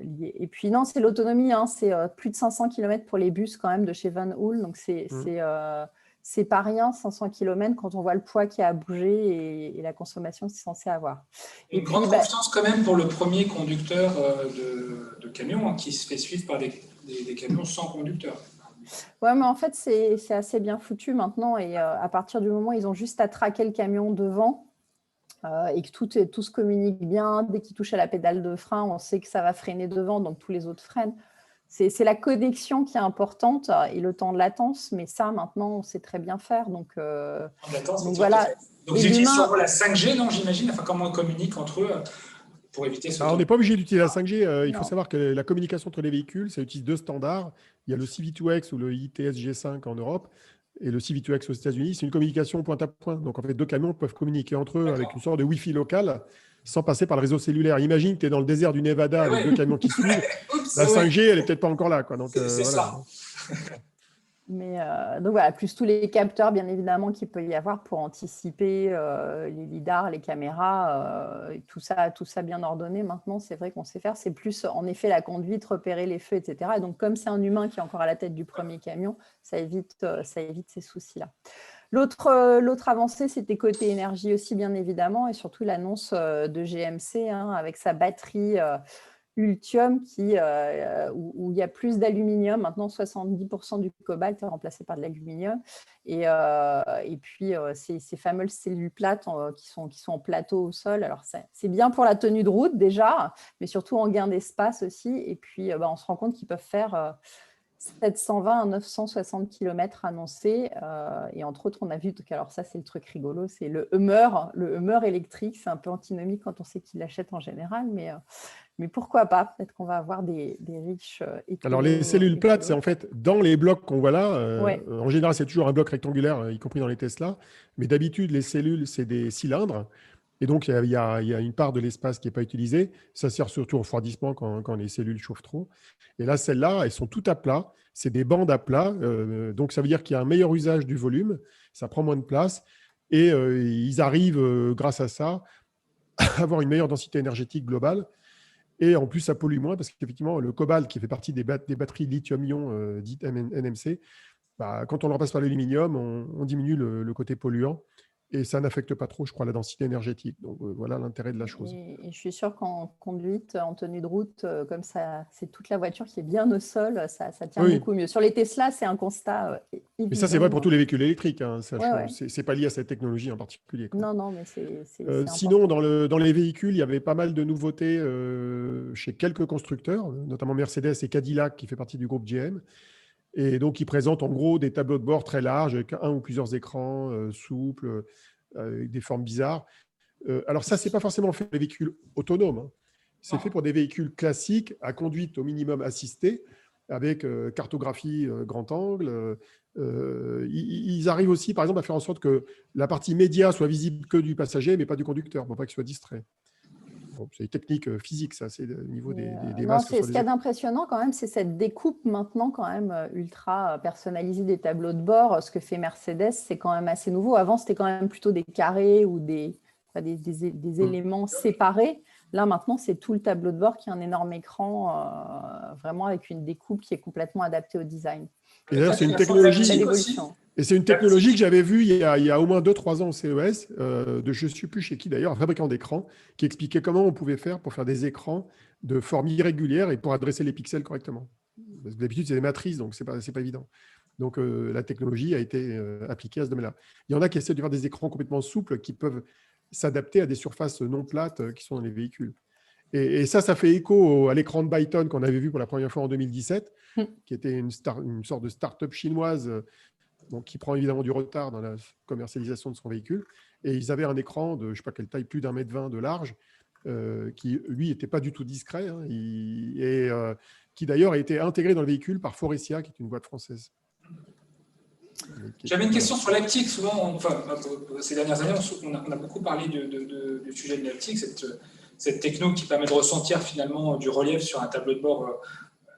[SPEAKER 4] Et puis, non, c'est l'autonomie. Hein, c'est plus de 500 km pour les bus quand même de chez Van Hool. Donc, c'est pas rien, 500 km, quand on voit le poids qui a bougé et la consommation que c'est censé avoir.
[SPEAKER 2] Une grande confiance quand même pour le premier conducteur de camion qui se fait suivre par des camions sans conducteur.
[SPEAKER 4] Oui, mais en fait, c'est assez bien foutu maintenant. Et à partir du moment où ils ont juste à traquer le camion devant et que tout se communique bien, dès qu'ils touchent à la pédale de frein, on sait que ça va freiner devant, donc tous les autres freinent. C'est la connexion qui est importante et le temps de latence, mais ça, maintenant, on sait très bien faire. Donc voilà.
[SPEAKER 2] Donc ils utilisent sur la 5G, non, j'imagine. Enfin, comment on communique entre eux pour éviter ce.
[SPEAKER 1] On n'est pas obligé d'utiliser la 5G. Il faut savoir que la communication entre les véhicules, ça utilise deux standards. Il y a le CV2X ou le ITS-G5 en Europe et le CV2X aux États-Unis. C'est une communication point à point. Donc, en fait, deux camions peuvent communiquer entre eux avec une sorte de Wi-Fi local sans passer par le réseau cellulaire. Imagine que tu es dans le désert du Nevada avec deux camions qui suivent. La 5G, elle n'est peut-être pas encore là. Quoi. Donc,
[SPEAKER 2] c'est ça.
[SPEAKER 4] Mais donc voilà, plus tous les capteurs, bien évidemment, qu'il peut y avoir pour anticiper les lidars, les caméras, tout ça bien ordonné. Maintenant, c'est vrai qu'on sait faire. C'est plus, en effet, la conduite, repérer les feux, etc. Et donc, comme c'est un humain qui est encore à la tête du premier camion, ça évite ces soucis-là. L'autre avancée, c'était côté énergie aussi, bien évidemment, et surtout l'annonce de GMC avec sa batterie Ultium où il y a plus d'aluminium. Maintenant, 70% du cobalt est remplacé par de l'aluminium. Et puis, ces fameuses cellules plates qui sont en plateau au sol. Alors, c'est bien pour la tenue de route déjà, mais surtout en gain d'espace aussi. Et puis, on se rend compte qu'ils peuvent faire 720 à 960 km annoncés. Et entre autres, on a vu, alors ça, c'est le truc rigolo, c'est le Hummer électrique. C'est un peu antinomique quand on sait qu'ils l'achètent en général, mais pourquoi pas? Peut-être qu'on va avoir des riches écolos.
[SPEAKER 1] Alors, les cellules plates, c'est en fait dans les blocs qu'on voit là. En général, c'est toujours un bloc rectangulaire, y compris dans les Tesla. Mais d'habitude, les cellules, c'est des cylindres. Et donc, il y a une part de l'espace qui n'est pas utilisée. Ça sert surtout au refroidissement quand les cellules chauffent trop. Et là, celles-là, elles sont toutes à plat. C'est des bandes à plat. Donc, ça veut dire qu'il y a un meilleur usage du volume. Ça prend moins de place. Et ils arrivent, grâce à ça, à avoir une meilleure densité énergétique globale. Et en plus, ça pollue moins parce qu'effectivement, le cobalt, qui fait partie des batteries lithium-ion dites NMC, quand on le remplace par l'aluminium, on diminue le côté polluant. Et ça n'affecte pas trop, je crois, la densité énergétique. Donc, voilà l'intérêt de la chose.
[SPEAKER 4] Et je suis sûre qu'en conduite, en tenue de route, comme ça, c'est toute la voiture qui est bien au sol, ça tient beaucoup mieux. Sur les Tesla, c'est un constat évident.
[SPEAKER 1] Mais ça, c'est vrai pour tous les véhicules électriques. Hein,
[SPEAKER 4] Ouais.
[SPEAKER 1] C'est pas lié à cette technologie en particulier, quoi.
[SPEAKER 4] Non, mais c'est
[SPEAKER 1] sinon,
[SPEAKER 4] important.
[SPEAKER 1] dans les véhicules, il y avait pas mal de nouveautés chez quelques constructeurs, notamment Mercedes et Cadillac, qui fait partie du groupe GM. Et donc, ils présentent en gros des tableaux de bord très larges avec un ou plusieurs écrans souples, avec des formes bizarres. Alors ça, c'est pas forcément fait pour les véhicules autonomes. Hein. C'est fait pour des véhicules classiques à conduite au minimum assistée, avec cartographie grand angle. Ils arrivent aussi, par exemple, à faire en sorte que la partie média soit visible que du passager, mais pas du conducteur, pour pas qu'il soit distrait. Bon, c'est une technique physique, ça, c'est au niveau des masques.
[SPEAKER 4] Ce qu'il y a d'impressionnant quand même, c'est cette découpe maintenant quand même ultra personnalisée des tableaux de bord. Ce que fait Mercedes, c'est quand même assez nouveau. Avant, c'était quand même plutôt des carrés ou des éléments séparés. Là, maintenant, c'est tout le tableau de bord qui est un énorme écran, vraiment avec une découpe qui est complètement adaptée au design.
[SPEAKER 1] Et d'ailleurs, c'est une technologie.
[SPEAKER 4] L'évolution.
[SPEAKER 1] Et c'est une technologie que j'avais vue il y a au moins 2-3 ans au CES, de je ne sais plus chez qui d'ailleurs, un fabricant d'écrans, qui expliquait comment on pouvait faire pour faire des écrans de forme irrégulière et pour adresser les pixels correctement. Parce que d'habitude, c'est des matrices, donc ce n'est pas évident. Donc, la technologie a été appliquée à ce domaine-là. Il y en a qui essaient de faire des écrans complètement souples qui peuvent s'adapter à des surfaces non plates qui sont dans les véhicules. Et ça fait écho à l'écran de Byton qu'on avait vu pour la première fois en 2017, qui était une sorte de start-up chinoise donc, qui prend évidemment du retard dans la commercialisation de son véhicule. Et ils avaient un écran de, je ne sais pas quelle taille, plus d'1,20 m de large, qui, lui, n'était pas du tout discret, hein, qui d'ailleurs a été intégré dans le véhicule par Faurecia, qui est une boîte française.
[SPEAKER 2] J'avais une question sur l'haptique. Souvent, ces dernières années, on a beaucoup parlé du sujet de l'haptique, cette techno qui permet de ressentir finalement du relief sur un tableau de bord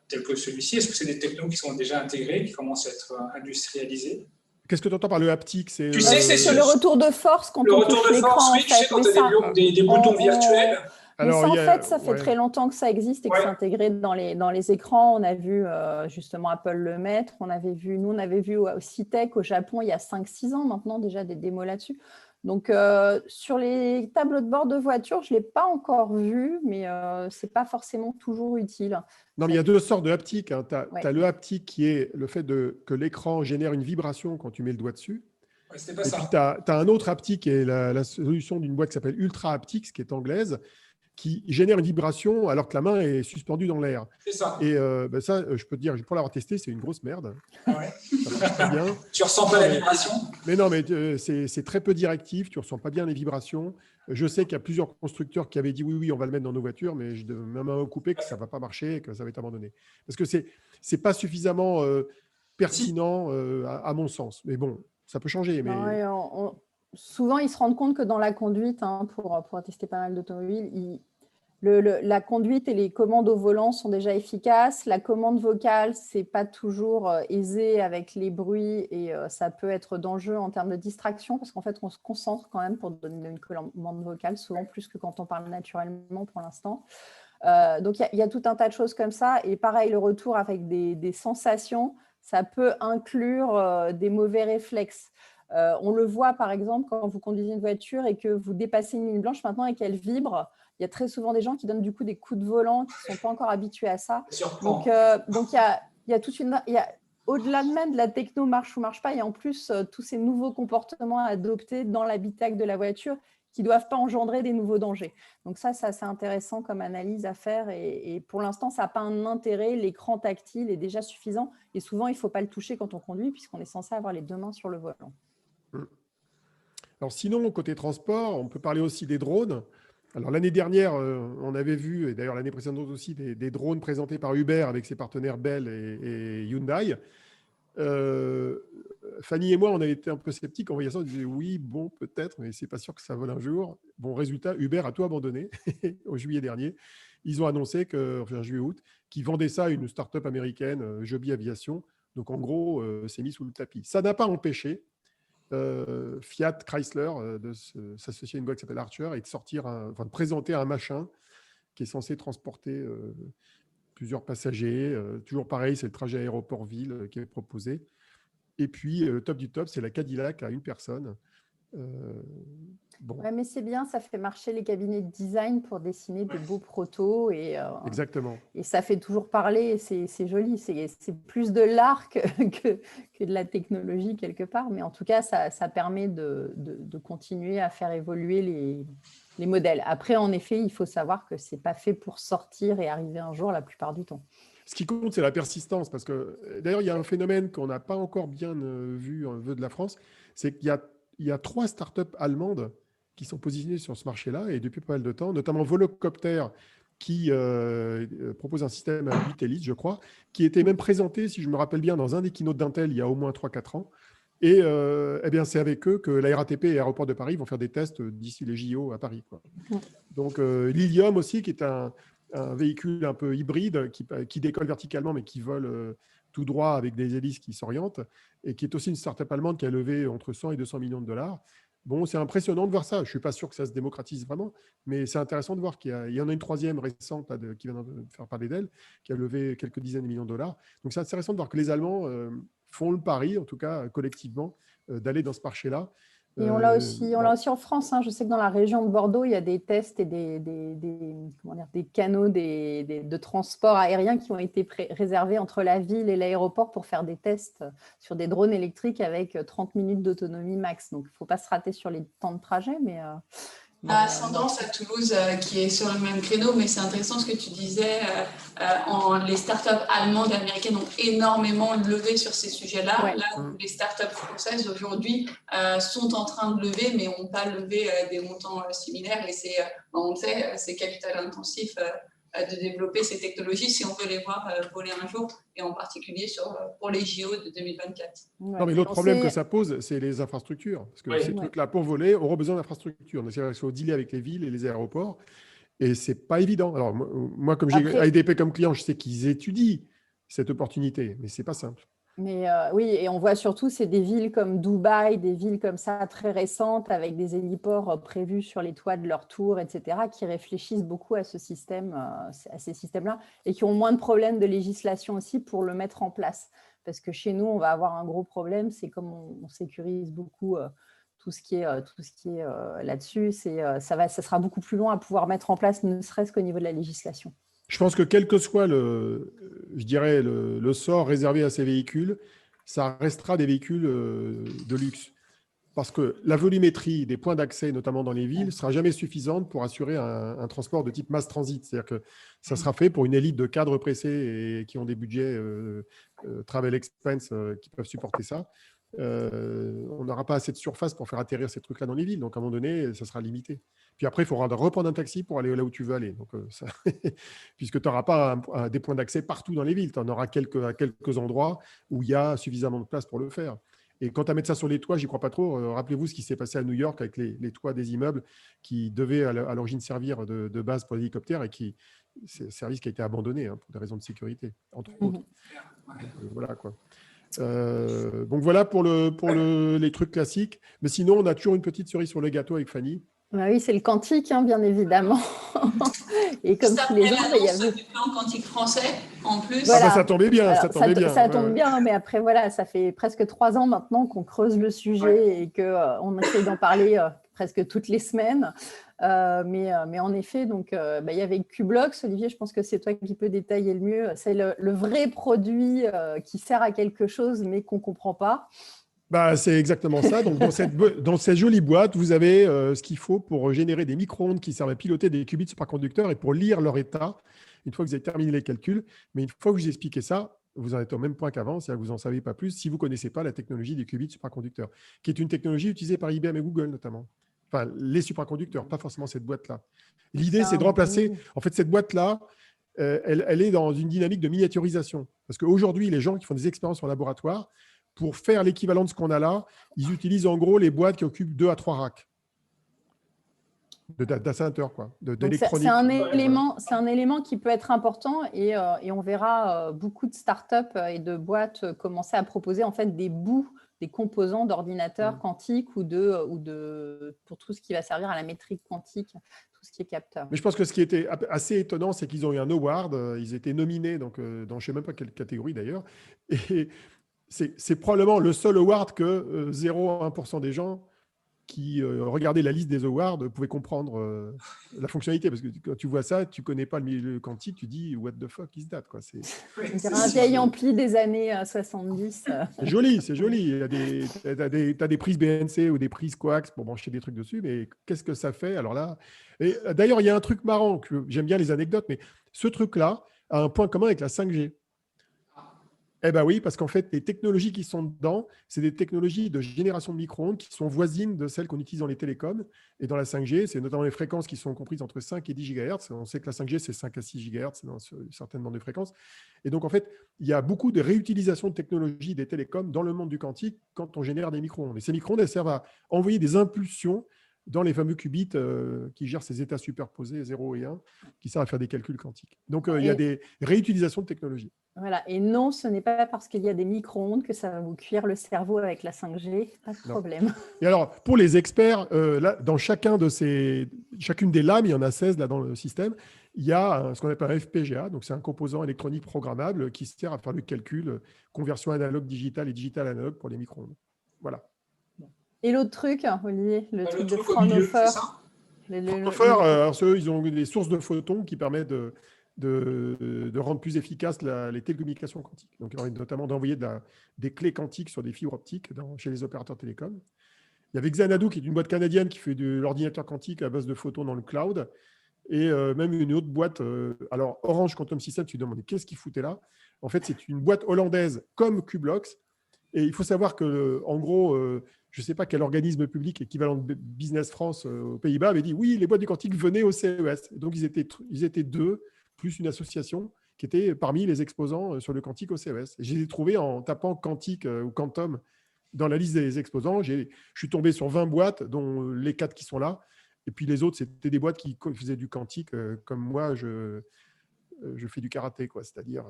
[SPEAKER 2] tel que celui-ci. Est-ce que c'est des technos qui sont déjà intégrés, qui commencent à être industrialisés?
[SPEAKER 1] Qu'est-ce que tu entends par le haptique?
[SPEAKER 4] C'est le retour de force quand on touche l'écran.
[SPEAKER 2] Oui, tu sais, quand tu as des boutons virtuels.
[SPEAKER 4] Alors, en fait, ça fait très longtemps que ça existe et que c'est intégré dans les écrans. On a vu justement Apple le mettre. On avait vu au CITEC au Japon il y a 5-6 ans maintenant déjà des démos là-dessus. Donc, sur les tableaux de bord de voiture, je ne l'ai pas encore vu, mais ce n'est pas forcément toujours utile.
[SPEAKER 1] Non, mais il y a deux sortes de haptique. Hein. Tu as le haptique qui est le fait que l'écran génère une vibration quand tu mets le doigt dessus.
[SPEAKER 2] Ouais, et puis,
[SPEAKER 1] tu as un autre haptique qui est la solution d'une boîte qui s'appelle Ultra Haptics, qui est anglaise, qui génère une vibration alors que la main est suspendue dans l'air.
[SPEAKER 2] C'est ça.
[SPEAKER 1] Et ça, je peux te dire, pour l'avoir testé, c'est une grosse merde.
[SPEAKER 2] Ouais.
[SPEAKER 1] Ça marche pas bien.
[SPEAKER 2] Tu ressens pas la vibration?
[SPEAKER 1] Mais non, mais c'est très peu directif. Tu ressens pas bien les vibrations. Je sais qu'il y a plusieurs constructeurs qui avaient dit oui, on va le mettre dans nos voitures, mais je m'a coupé que ça va pas marcher, que ça va être abandonné. Parce que c'est pas suffisamment pertinent à mon sens. Mais bon, ça peut changer. Mais...
[SPEAKER 4] Souvent, ils se rendent compte que dans la conduite, pour tester pas mal d'automobiles, la conduite et les commandes au volant sont déjà efficaces. La commande vocale, ce n'est pas toujours aisé avec les bruits et ça peut être dangereux en termes de distraction parce qu'en fait, on se concentre quand même pour donner une commande vocale, souvent plus que quand on parle naturellement pour l'instant. Donc, il y a tout un tas de choses comme ça. Et pareil, le retour avec des sensations, ça peut inclure des mauvais réflexes. On le voit, par exemple, quand vous conduisez une voiture et que vous dépassez une ligne blanche maintenant et qu'elle vibre, il y a très souvent des gens qui donnent du coup des coups de volant qui ne sont pas encore habitués à ça. Donc, il y a toute au-delà même de la techno marche ou marche pas, il y a en plus tous ces nouveaux comportements adoptés dans l'habitacle de la voiture qui ne doivent pas engendrer des nouveaux dangers. Donc ça, c'est assez intéressant comme analyse à faire. Et pour l'instant, ça n'a pas un intérêt. L'écran tactile est déjà suffisant. Et souvent, il ne faut pas le toucher quand on conduit puisqu'on est censé avoir les deux mains sur le volant.
[SPEAKER 1] Alors sinon, côté transport, on peut parler aussi des drones. Alors l'année dernière, on avait vu, et d'ailleurs l'année précédente aussi, des drones présentés par Uber avec ses partenaires Bell et Hyundai. Fanny et moi, on a été un peu sceptiques en voyant ça. On disait oui, bon, peut-être, mais c'est pas sûr que ça vole un jour. Bon, résultat, Uber a tout abandonné au juillet dernier. Ils ont annoncé enfin juillet-août, qu'ils vendaient ça à une start-up américaine, Joby Aviation. Donc en gros, c'est mis sous le tapis. Ça n'a pas empêché Fiat Chrysler de s'associer à une boîte qui s'appelle Archer et de sortir, de présenter un machin qui est censé transporter plusieurs passagers. Toujours pareil, c'est le trajet aéroport-ville qui est proposé. Et puis, le top du top, c'est la Cadillac à une personne. Bon.
[SPEAKER 4] Ouais, mais c'est bien, ça fait marcher les cabinets de design pour dessiner de beaux protos.
[SPEAKER 1] Exactement.
[SPEAKER 4] Et ça fait toujours parler, c'est joli. C'est plus de l'art que de la technologie quelque part. Mais en tout cas, ça permet de continuer à faire évoluer les modèles. Après, en effet, il faut savoir que ce n'est pas fait pour sortir et arriver un jour la plupart du temps.
[SPEAKER 1] Ce qui compte, c'est la persistance. Parce que, d'ailleurs, il y a un phénomène qu'on n'a pas encore bien vu en vue de la France, c'est qu'il y a 3 startups allemandes qui sont positionnées sur ce marché-là, et depuis pas mal de temps, notamment Volocopter, qui propose un système à 8 hélices, je crois, qui était même présenté, si je me rappelle bien, dans un des keynotes d'Intel il y a au moins 3-4 ans. Et eh bien, c'est avec eux que la RATP et Aéroports de Paris vont faire des tests d'ici les JO à Paris, quoi. Donc, Lilium aussi, qui est un véhicule un peu hybride qui décolle verticalement, mais qui vole tout droit avec des hélices qui s'orientent, et qui est aussi une start-up allemande qui a levé entre 100 et 200 millions de dollars. Bon, c'est impressionnant de voir ça. Je ne suis pas sûr que ça se démocratise vraiment, mais c'est intéressant de voir qu'il y en a une troisième récente là, qui vient de faire parler d'elle, qui a levé quelques dizaines de millions de dollars. Donc, c'est intéressant de voir que les Allemands font le pari, en tout cas collectivement, d'aller dans ce marché-là.
[SPEAKER 4] Et on l'a aussi en France. Je sais que dans la région de Bordeaux, il y a des tests et des canaux de transport aérien qui ont été réservés entre la ville et l'aéroport pour faire des tests sur des drones électriques avec 30 minutes d'autonomie max. Donc, il ne faut pas se rater sur les temps de trajet.
[SPEAKER 3] Ascendance à Toulouse qui est sur le même créneau, mais c'est intéressant ce que tu disais. Les startups allemandes et américaines ont énormément levé sur ces sujets-là.
[SPEAKER 4] Ouais.
[SPEAKER 3] Là où les startups françaises aujourd'hui sont en train de lever, mais n'ont pas levé des montants similaires. Et on sait, c'est capital intensif de développer ces technologies si on veut les voir voler un jour, et en particulier pour les JO de 2024.
[SPEAKER 4] Ouais.
[SPEAKER 1] Non, mais l'autre problème que ça pose, c'est les infrastructures. Parce que ces trucs-là, pour voler, auront besoin d'infrastructures. Donc, il faut dealer avec les villes et les aéroports. Et ce n'est pas évident. Alors, moi, comme j'ai ADP comme client, je sais qu'ils étudient cette opportunité, mais ce n'est pas simple.
[SPEAKER 4] Mais oui, et on voit surtout, c'est des villes comme Dubaï, des villes comme ça très récentes, avec des héliports prévus sur les toits de leurs tours, etc., qui réfléchissent beaucoup à ce système, à ces systèmes-là, et qui ont moins de problèmes de législation aussi pour le mettre en place. Parce que chez nous, on va avoir un gros problème, c'est comme on sécurise beaucoup tout ce qui est là-dessus, ça sera beaucoup plus long à pouvoir mettre en place, ne serait-ce qu'au niveau de la législation.
[SPEAKER 1] Je pense que quel que soit le sort réservé à ces véhicules, ça restera des véhicules de luxe. Parce que la volumétrie des points d'accès, notamment dans les villes, ne sera jamais suffisante pour assurer un transport de type mass transit. C'est-à-dire que ça sera fait pour une élite de cadres pressés et qui ont des budgets travel expense qui peuvent supporter ça. On n'aura pas assez de surface pour faire atterrir ces trucs-là dans les villes. Donc, à un moment donné, ça sera limité. Puis après, il faudra reprendre un taxi pour aller là où tu veux aller. Donc, puisque tu n'auras pas des points d'accès partout dans les villes. Tu en auras quelques endroits où il y a suffisamment de place pour le faire. Et quant à mettre ça sur les toits, j'y crois pas trop. Rappelez-vous ce qui s'est passé à New York avec les toits des immeubles qui devaient à l'origine servir de base pour les hélicoptères, et c'est un service qui a été abandonné pour des raisons de sécurité, entre autres. Voilà quoi. Donc voilà pour les trucs classiques. Mais sinon, on a toujours une petite cerise sur le gâteau avec Fanny.
[SPEAKER 4] Bah oui, c'est le quantique, bien évidemment. Et comme tous les ans, il y a
[SPEAKER 3] du plan quantique français en plus.
[SPEAKER 4] Voilà.
[SPEAKER 1] Ça tombait bien.
[SPEAKER 4] Alors, ça tombe
[SPEAKER 1] ouais.
[SPEAKER 4] bien, mais après, voilà, ça fait presque 3 ans maintenant qu'on creuse le sujet et qu'on essaie d'en parler presque toutes les semaines. Mais en effet, donc, il y avait Qblox. Olivier, je pense que c'est toi qui peux détailler le mieux. C'est le vrai produit qui sert à quelque chose, mais qu'on ne comprend pas.
[SPEAKER 1] C'est exactement ça. Donc, dans cette jolie boîte, vous avez ce qu'il faut pour générer des micro-ondes qui servent à piloter des qubits superconducteurs et pour lire leur état une fois que vous avez terminé les calculs. Mais une fois que vous expliquez ça, vous en êtes au même point qu'avant, c'est-à-dire que vous n'en savez pas plus si vous ne connaissez pas la technologie des qubits superconducteurs, qui est une technologie utilisée par IBM et Google notamment. Enfin, les superconducteurs, pas forcément cette boîte-là. L'idée, c'est de remplacer… En fait, cette boîte-là, elle est dans une dynamique de miniaturisation. Parce qu'aujourd'hui, les gens qui font des expériences en laboratoire, pour faire l'équivalent de ce qu'on a là, ils utilisent en gros les boîtes qui occupent 2 à 3 racks de data center, quoi, d'électronique.
[SPEAKER 4] C'est un élément qui peut être important et on verra beaucoup de startups et de boîtes commencer à proposer en fait des bouts, des composants d'ordinateurs quantiques ou pour tout ce qui va servir à la métrique quantique, tout ce qui est capteur.
[SPEAKER 1] Mais je pense que ce qui était assez étonnant, c'est qu'ils ont eu un award, ils étaient nominés donc, dans je ne sais même pas quelle catégorie d'ailleurs, et c'est probablement le seul award que 0,1% des gens qui regardaient la liste des awards pouvaient comprendre la fonctionnalité. Parce que quand tu vois ça, tu ne connais pas le milieu quantique, tu dis « what the fuck is that » quoi. C'est
[SPEAKER 4] un vieil ampli des années 70.
[SPEAKER 1] C'est joli, c'est joli. Tu as des prises BNC ou des prises coax pour brancher des trucs dessus, mais qu'est-ce que ça fait? Alors là, et d'ailleurs, il y a un truc marrant, que j'aime bien les anecdotes, mais ce truc-là a un point commun avec la 5G. Eh bien oui, parce qu'en fait, les technologies qui sont dedans, c'est des technologies de génération de micro-ondes qui sont voisines de celles qu'on utilise dans les télécoms. Et dans la 5G, c'est notamment les fréquences qui sont comprises entre 5 et 10 GHz. On sait que la 5G, c'est 5 à 6 GHz dans certaines bandes de fréquences. Et donc, en fait, il y a beaucoup de réutilisation de technologies des télécoms dans le monde du quantique quand on génère des micro-ondes. Et ces micro-ondes, elles servent à envoyer des impulsions dans les fameux qubits qui gèrent ces états superposés 0 et 1, qui servent à faire des calculs quantiques. Donc, il y a des réutilisations de technologies.
[SPEAKER 4] Voilà. Et non, ce n'est pas parce qu'il y a des micro-ondes que ça va vous cuire le cerveau avec la 5G. Pas de problème.
[SPEAKER 1] Et alors, pour les experts, là, dans chacune des lames, il y en a 16 là, dans le système, il y a ce qu'on appelle un FPGA. Donc, c'est un composant électronique programmable qui sert à faire le calcul, conversion analogue digital et digital analogue pour les micro-ondes. Voilà.
[SPEAKER 4] Et l'autre truc, Olivier, le truc de
[SPEAKER 2] Fraunhofer.
[SPEAKER 1] Fraunhofer, ils ont des sources de photons qui permettent de rendre plus efficaces les télécommunications quantiques. Donc, notamment d'envoyer des clés quantiques sur des fibres optiques chez les opérateurs télécoms. Il y avait Xanadu, qui est une boîte canadienne qui fait de l'ordinateur quantique à base de photons dans le cloud. Et même une autre boîte, alors Orange Quantum Systems, tu te demandes qu'est-ce qu'ils foutaient là? En fait, c'est une boîte hollandaise comme Qublox. Et il faut savoir que, en gros, je ne sais pas quel organisme public équivalent de Business France aux Pays-Bas avait dit oui, les boîtes du quantique venaient au CES. Et donc, ils étaient 2, plus une association qui était parmi les exposants sur le quantique au CES. Et je les ai trouvés en tapant quantique ou quantum dans la liste des exposants. Je suis tombé sur 20 boîtes, dont les 4 qui sont là. Et puis les autres, c'était des boîtes qui faisaient du quantique, comme moi, je fais du karaté, quoi. C'est-à-dire…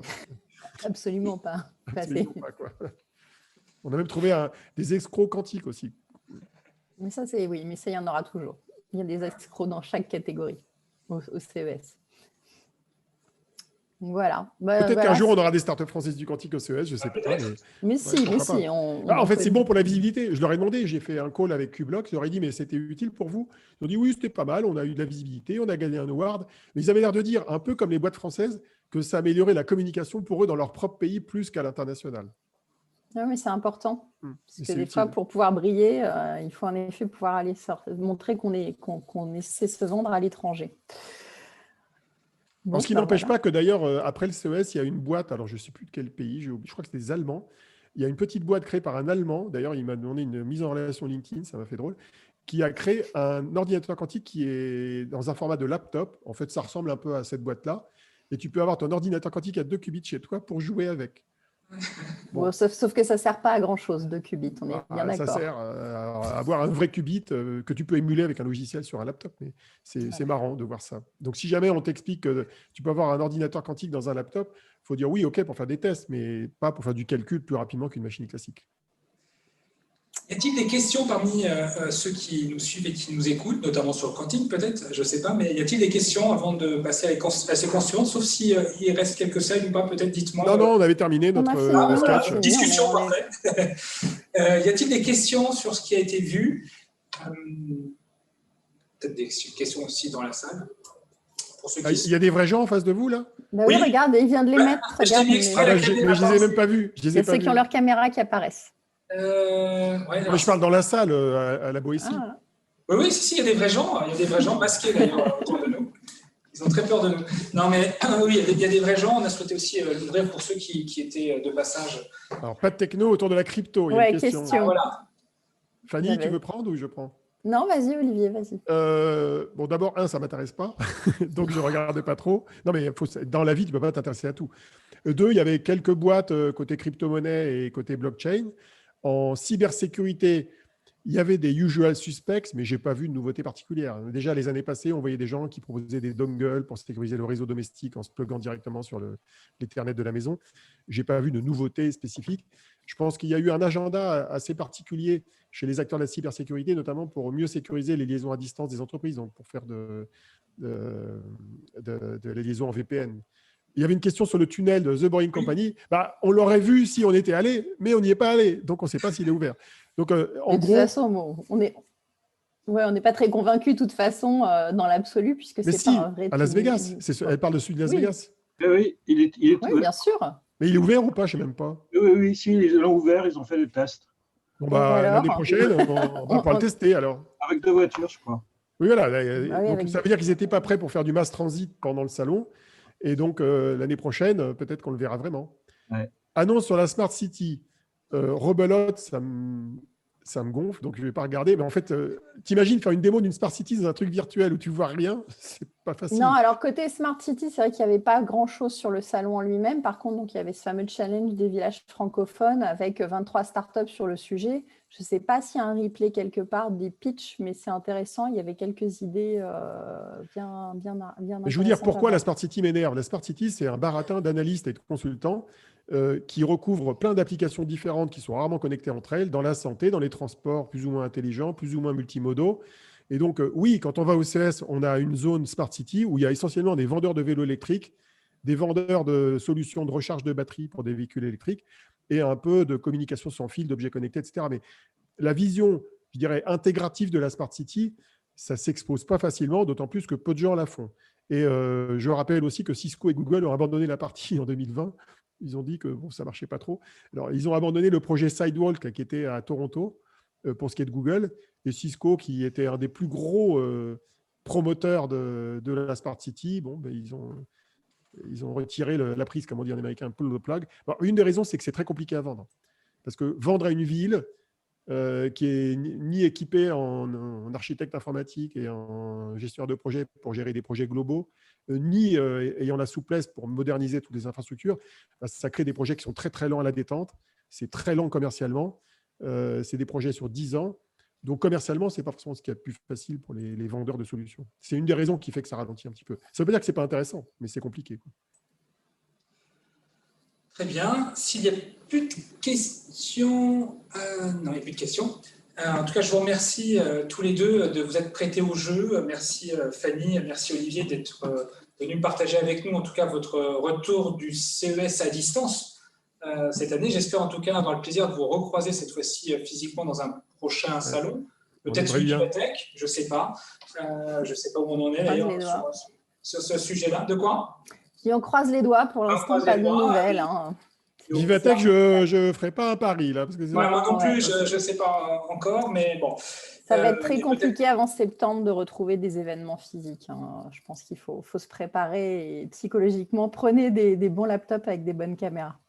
[SPEAKER 4] Absolument pas.
[SPEAKER 1] Absolument pas, quoi. On a même trouvé des escrocs quantiques aussi.
[SPEAKER 4] Mais ça, oui, mais ça, il y en aura toujours. Il y a des escrocs dans chaque catégorie au CES. Voilà.
[SPEAKER 1] Peut-être qu'un jour, on aura des startups françaises du quantique au CES, je ne sais pas.
[SPEAKER 4] Mais si.
[SPEAKER 1] En fait, c'est bon pour la visibilité. Je leur ai demandé, j'ai fait un call avec Qublox, je leur ai dit, mais c'était utile pour vous? Ils ont dit, oui, c'était pas mal, on a eu de la visibilité, on a gagné un award. Mais ils avaient l'air de dire, un peu comme les boîtes françaises, que ça améliorait la communication pour eux dans leur propre pays plus qu'à l'international.
[SPEAKER 4] Oui, mais c'est important. Parce que des fois, pour pouvoir briller, il faut en effet pouvoir aller montrer qu'on essaie de se vendre à l'étranger.
[SPEAKER 1] Bon, ce qui n'empêche pas que d'ailleurs, après le CES, il y a une boîte, alors je ne sais plus de quel pays, je crois que c'était des Allemands. Il y a une petite boîte créée par un Allemand, d'ailleurs, il m'a demandé une mise en relation LinkedIn, ça m'a fait drôle, qui a créé un ordinateur quantique qui est dans un format de laptop. En fait, ça ressemble un peu à cette boîte-là. Et tu peux avoir ton ordinateur quantique à 2 qubits chez toi pour jouer avec.
[SPEAKER 4] Bon, sauf que ça ne sert pas à grand-chose, 2 qubits, on est bien d'accord.
[SPEAKER 1] Ça sert à avoir un vrai qubit que tu peux émuler avec un logiciel sur un laptop, mais c'est marrant de voir ça. Donc, si jamais on t'explique que tu peux avoir un ordinateur quantique dans un laptop, il faut dire oui, OK, pour faire des tests, mais pas pour faire du calcul plus rapidement qu'une machine classique.
[SPEAKER 2] Y a-t-il des questions parmi ceux qui nous suivent et qui nous écoutent, notamment sur le quantique peut-être, je ne sais pas, mais y a-t-il des questions avant de passer à la séquence suivante, sauf s'il reste quelques sègles ou pas, peut-être, dites-moi.
[SPEAKER 1] Non, on avait terminé notre sketch.
[SPEAKER 2] Discussion, parfait. Y a-t-il des questions sur ce qui a été vu? Peut-être des questions aussi dans la salle.
[SPEAKER 1] Il y a des vrais gens en face de vous, là?
[SPEAKER 4] Oui, regarde, il vient de les mettre.
[SPEAKER 2] Je t'ai mis exprès
[SPEAKER 1] mais je ne les ai même pas vus.
[SPEAKER 4] C'est ceux qui ont leur caméra qui apparaissent.
[SPEAKER 1] Mais je parle dans la salle, à la Boétie.
[SPEAKER 2] Ah. Oui, si, il y a des vrais gens. Il y a des vrais gens masqués, d'ailleurs, autour de nous. Ils ont très peur de nous. Non, mais oui, il y a des vrais gens. On a souhaité aussi l'ouvrir pour ceux qui étaient de passage.
[SPEAKER 1] Alors, pas de techno autour de la crypto. Il y a une question.
[SPEAKER 2] Voilà.
[SPEAKER 1] Fanny, tu veux prendre ou je prends?
[SPEAKER 4] Non, vas-y, Olivier, vas-y.
[SPEAKER 1] Bon, d'abord, ça ne m'intéresse pas, donc je ne regardais pas trop. Non, mais dans la vie, tu ne peux pas t'intéresser à tout. Deux, il y avait quelques boîtes côté crypto-monnaie et côté blockchain. En cybersécurité, il y avait des usual suspects, mais je n'ai pas vu de nouveauté particulière. Déjà, les années passées, on voyait des gens qui proposaient des dongles pour sécuriser le réseau domestique en se pluguant directement sur l'Ethernet de la maison. Je n'ai pas vu de nouveauté spécifique. Je pense qu'il y a eu un agenda assez particulier chez les acteurs de la cybersécurité, notamment pour mieux sécuriser les liaisons à distance des entreprises, donc pour faire de la liaison en VPN. Il y avait une question sur le tunnel de The Boring Company. Bah, on l'aurait vu si on était allé, mais on n'y est pas allé. Donc, on ne sait pas s'il est ouvert. Donc, en gros…
[SPEAKER 4] De toute façon, bon, on n'est pas très convaincus de toute façon dans l'absolu, puisque
[SPEAKER 1] mais
[SPEAKER 4] c'est
[SPEAKER 1] si,
[SPEAKER 4] pas un vrai
[SPEAKER 1] à Las Vegas. Elle parle de celui de Las Vegas.
[SPEAKER 6] Oui, il est
[SPEAKER 4] Oui, bien sûr.
[SPEAKER 1] Mais il est ouvert ou pas? Je ne sais même pas.
[SPEAKER 6] Oui, si, ils l'ont ouvert, ils ont fait le test.
[SPEAKER 1] Bon, bah, l'année prochaine, on va pouvoir le tester alors.
[SPEAKER 6] Avec 2 voitures, je crois.
[SPEAKER 1] Oui, voilà. Donc, ça veut dire qu'ils n'étaient pas prêts pour faire du mass transit pendant le salon. Et donc, l'année prochaine, peut-être qu'on le verra vraiment.
[SPEAKER 6] Ouais.
[SPEAKER 1] Annonce sur la Smart City. Rebelote, ça me gonfle, donc je ne vais pas regarder. Mais en fait, t'imagines faire une démo d'une Smart City dans un truc virtuel où tu ne vois rien, c'est pas facile.
[SPEAKER 4] Non, alors côté Smart City, c'est vrai qu'il n'y avait pas grand-chose sur le salon en lui-même. Par contre, donc, il y avait ce fameux challenge des villages francophones avec 23 startups sur le sujet. Je ne sais pas s'il y a un replay quelque part des pitchs, mais c'est intéressant. Il y avait quelques idées bien
[SPEAKER 1] Mais je veux dire, pourquoi la Smart City m'énerve? La Smart City, c'est un baratin d'analystes et de consultants qui recouvre plein d'applications différentes qui sont rarement connectées entre elles, dans la santé, dans les transports plus ou moins intelligents, plus ou moins multimodaux. Et donc, oui, quand on va au CES, on a une zone Smart City où il y a essentiellement des vendeurs de vélos électriques, des vendeurs de solutions de recharge de batterie pour des véhicules électriques et un peu de communication sans fil, d'objets connectés, etc. Mais la vision, je dirais, intégrative de la Smart City, ça ne s'expose pas facilement, d'autant plus que peu de gens la font. Et je rappelle aussi que Cisco et Google ont abandonné la partie en 2020. Ils ont dit que bon, ça ne marchait pas trop. Alors, ils ont abandonné le projet Sidewalk qui était à Toronto pour ce qui est de Google. Et Cisco, qui était un des plus gros promoteurs de la Smart City, bon, ben, ils ont retiré la prise, comme on dit en américain, pull the plug. Alors, une des raisons, c'est que c'est très compliqué à vendre. Parce que vendre à une ville qui est ni équipée en architecte informatique et en gestionnaire de projet pour gérer des projets globaux, ni ayant la souplesse pour moderniser toutes les infrastructures, ça crée des projets qui sont très, très lents à la détente. C'est très lent commercialement. C'est des projets sur 10 ans. Donc, commercialement, ce n'est pas forcément ce qui est le plus facile pour les vendeurs de solutions. C'est une des raisons qui fait que ça ralentit un petit peu. Ça ne veut pas dire que ce n'est pas intéressant, mais c'est compliqué, quoi.
[SPEAKER 2] Très bien. S'il n'y a plus de questions… non, il n'y a plus de questions. En tout cas, je vous remercie tous les deux de vous être prêtés au jeu. Merci Fanny, merci Olivier d'être venu partager avec nous, en tout cas, votre retour du CES à distance cette année. J'espère en tout cas avoir le plaisir de vous recroiser cette fois-ci physiquement dans un prochain salon. Peut-être celui du Vivatech, je ne sais pas. Je ne sais pas où on en est d'ailleurs sur ce sujet-là. De quoi ?
[SPEAKER 4] Si on croise les doigts, pour l'instant, pas de nouvelles. Hein.
[SPEAKER 1] Vivatech, je ne ferai pas un pari. Là, parce que
[SPEAKER 2] moi non plus, je ne sais pas encore, mais bon.
[SPEAKER 4] Ça va être très compliqué avant septembre de retrouver des événements physiques. Hein. Je pense qu'il faut se préparer et psychologiquement, prenez des bons laptops avec des bonnes caméras.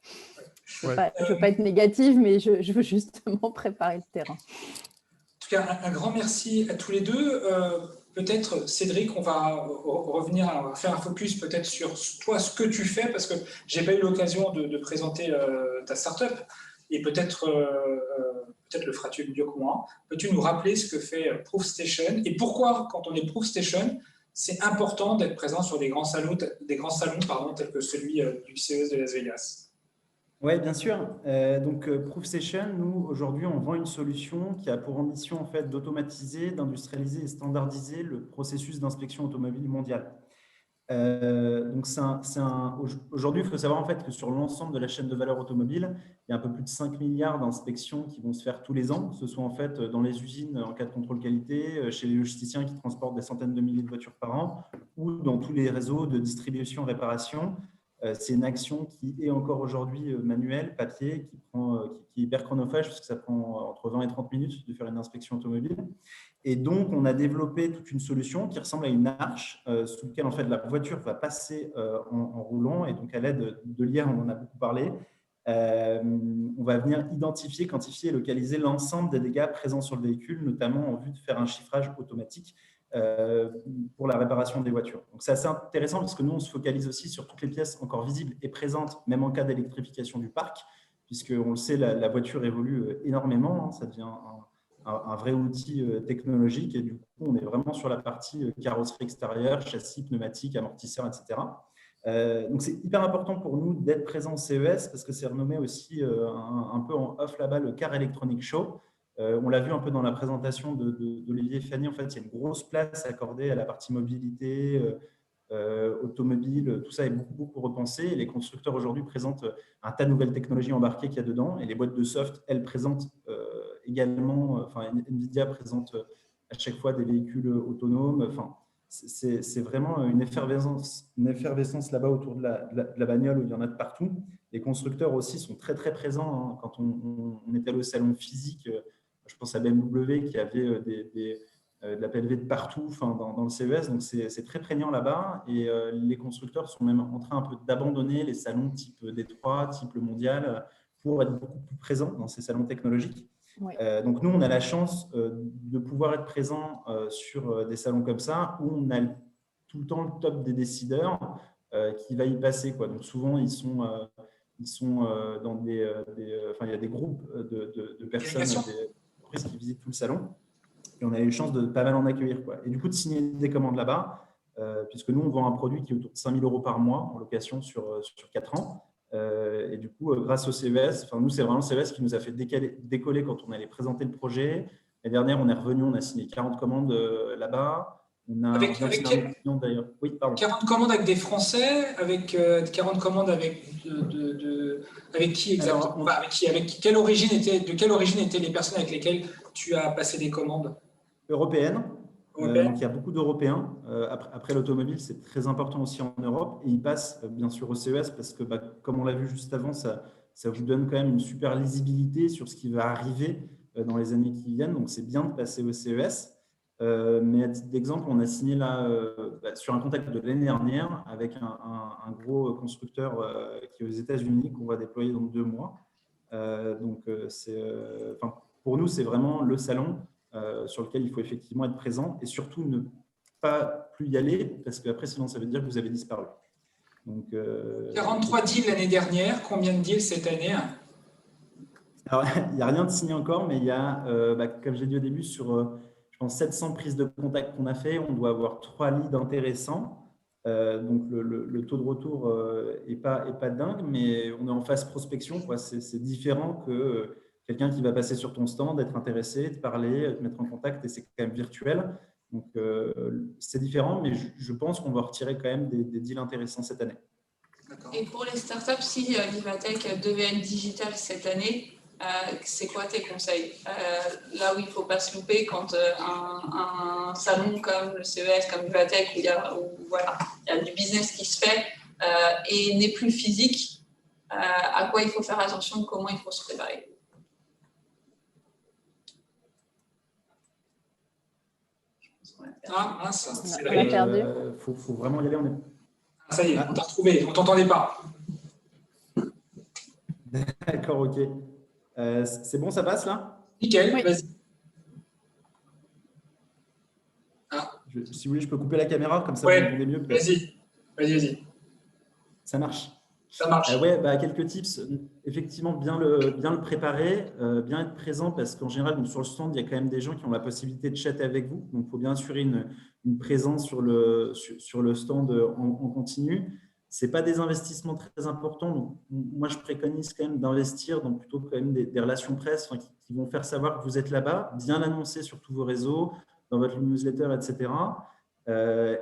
[SPEAKER 4] Je ne veux pas être négative, mais je veux justement préparer le terrain.
[SPEAKER 2] En tout cas, un grand merci à tous les deux. Peut-être, Cédric, on va revenir, on va faire un focus peut-être sur toi, ce que tu fais, parce que je n'ai pas eu l'occasion de présenter ta startup, et peut-être le feras-tu mieux que moi. Peux-tu nous rappeler ce que fait ProofStation, et pourquoi, quand on est ProofStation, c'est important d'être présent sur des grands salons tels que celui du CES de Las Vegas?
[SPEAKER 5] Oui, bien sûr. Donc, ProofStation, nous, aujourd'hui, on vend une solution qui a pour ambition en fait, d'automatiser, d'industrialiser et standardiser le processus d'inspection automobile mondial. Donc, aujourd'hui, il faut savoir en fait, que sur l'ensemble de la chaîne de valeur automobile, il y a un peu plus de 5 milliards d'inspections qui vont se faire tous les ans, que ce soit en fait, dans les usines en cas de contrôle qualité, chez les logisticiens qui transportent des centaines de milliers de voitures par an, ou dans tous les réseaux de distribution-réparation. C'est une action qui est encore aujourd'hui manuelle, papier, qui est hyper chronophage, parce que ça prend entre 20 et 30 minutes de faire une inspection automobile. Et donc, on a développé toute une solution qui ressemble à une arche sous laquelle en fait, la voiture va passer en roulant. Et donc, à l'aide de l'IA, on en a beaucoup parlé, On va venir identifier, quantifier et localiser l'ensemble des dégâts présents sur le véhicule, notamment en vue de faire un chiffrage automatique pour la réparation des voitures. Donc, c'est assez intéressant parce que nous, on se focalise aussi sur toutes les pièces encore visibles et présentes, même en cas d'électrification du parc, puisqu'on le sait, la voiture évolue énormément, hein, ça devient un vrai outil technologique, et du coup, on est vraiment sur la partie carrosserie extérieure, châssis, pneumatique, amortisseur, etc. Donc, c'est hyper important pour nous d'être présent au CES parce que c'est renommé aussi un peu en off là-bas le Car Electronic Show. On l'a vu un peu dans la présentation d'Olivier Fanny. En fait, il y a une grosse place accordée à la partie mobilité, automobile. Tout ça est beaucoup repensé. Et les constructeurs aujourd'hui présentent un tas de nouvelles technologies embarquées qu'il y a dedans. Et les boîtes de soft, elles présentent également, enfin, NVIDIA présente à chaque fois des véhicules autonomes. Enfin, c'est vraiment une effervescence là-bas autour de la bagnole, où il y en a de partout. Les constructeurs aussi sont très présents, hein. Quand on est allé au salon physique, je pense à BMW qui avait de la PLV de partout, enfin, dans le CES, donc c'est très prégnant là-bas. Et les constructeurs sont même en train un peu d'abandonner les salons type Détroit, type le Mondial, pour être beaucoup plus présents dans ces salons technologiques.
[SPEAKER 4] Oui.
[SPEAKER 5] Donc, nous, on a la chance de pouvoir être présent sur des salons comme ça, où on a tout le temps le top des décideurs qui va y passer, quoi. Donc, souvent, ils sont dans enfin, il y a des groupes de personnes, des entreprises qui visitent tout le salon. Et on a eu la chance de pas mal en accueillir, quoi. Et du coup, de signer des commandes là-bas, puisque nous, on vend un produit qui est autour de 5 000 € par mois en location sur 4 ans. Et du coup, grâce au CES, enfin, nous, c'est vraiment le CES qui nous a fait décoller quand on allait présenter le projet. L'année dernière, on est revenu, on a signé 40 commandes là-bas. On a
[SPEAKER 2] Avec
[SPEAKER 5] d'ailleurs. Oui, pardon.
[SPEAKER 2] 40 commandes avec des Français, avec 40 commandes avec avec qui exactement?
[SPEAKER 5] Alors,
[SPEAKER 2] de quelle origine étaient les personnes avec lesquelles tu as passé des commandes?
[SPEAKER 5] Européenne.
[SPEAKER 2] Européenne.
[SPEAKER 5] Donc, il y a beaucoup d'Européens. Après l'automobile, c'est très important aussi en Europe. Et ils passent bien sûr au CES parce que, comme on l'a vu juste avant, ça vous donne quand même une super lisibilité sur ce qui va arriver dans les années qui viennent. Donc, c'est bien de passer au CES. Mais à titre d'exemple, on a signé là sur un contact de l'année dernière avec un gros constructeur qui est aux États-Unis qu'on va déployer dans 2 mois. Donc, pour nous, c'est vraiment le salon sur lequel il faut effectivement être présent et surtout ne pas plus y aller parce qu'après, sinon, ça veut dire que vous avez disparu. Donc,
[SPEAKER 2] 43 deals l'année dernière, combien de deals cette année?
[SPEAKER 5] Alors, il n'y a rien de signé encore, mais il y a, comme j'ai dit au début, sur je pense 700 prises de contact qu'on a fait, on doit avoir 3 leads intéressants. Donc, le taux de retour n'est pas dingue, mais on est en phase prospection, quoi. C'est différent que quelqu'un qui va passer sur ton stand, être intéressé, te parler, te mettre en contact, et c'est quand même virtuel. Donc, c'est différent, mais je pense qu'on va retirer quand même des deals intéressants cette année.
[SPEAKER 3] Et pour les startups, si Vivatech devait être digital cette année, c'est quoi tes conseils là où il ne faut pas se louper quand un salon comme le CES, comme Vivatech, où il y a du business qui se fait et n'est plus physique, à quoi il faut faire attention, comment il faut se préparer?
[SPEAKER 2] Ah, mince,
[SPEAKER 4] On a perdu.
[SPEAKER 5] Faut vraiment y aller.
[SPEAKER 2] Ah, ça y est, on t'a retrouvé, on ne t'entendait pas.
[SPEAKER 5] D'accord, ok. C'est bon, ça passe là?
[SPEAKER 2] Nickel,
[SPEAKER 4] Oui.
[SPEAKER 2] vas-y.
[SPEAKER 5] Si vous voulez, je peux couper la caméra, comme ça
[SPEAKER 2] Ouais,
[SPEAKER 5] vous entendez mieux.
[SPEAKER 2] Vas-y.
[SPEAKER 5] Ça marche.
[SPEAKER 2] Ça marche.
[SPEAKER 5] Quelques tips. Effectivement, bien le préparer, bien être présent parce qu'en général, donc, sur le stand, il y a quand même des gens qui ont la possibilité de chatter avec vous. Donc, il faut bien assurer une présence sur le stand en continu. Ce n'est pas des investissements très importants. Donc, moi, je préconise quand même d'investir dans plutôt quand même des relations presse qui vont faire savoir que vous êtes là-bas, bien l'annoncer sur tous vos réseaux, dans votre newsletter, etc.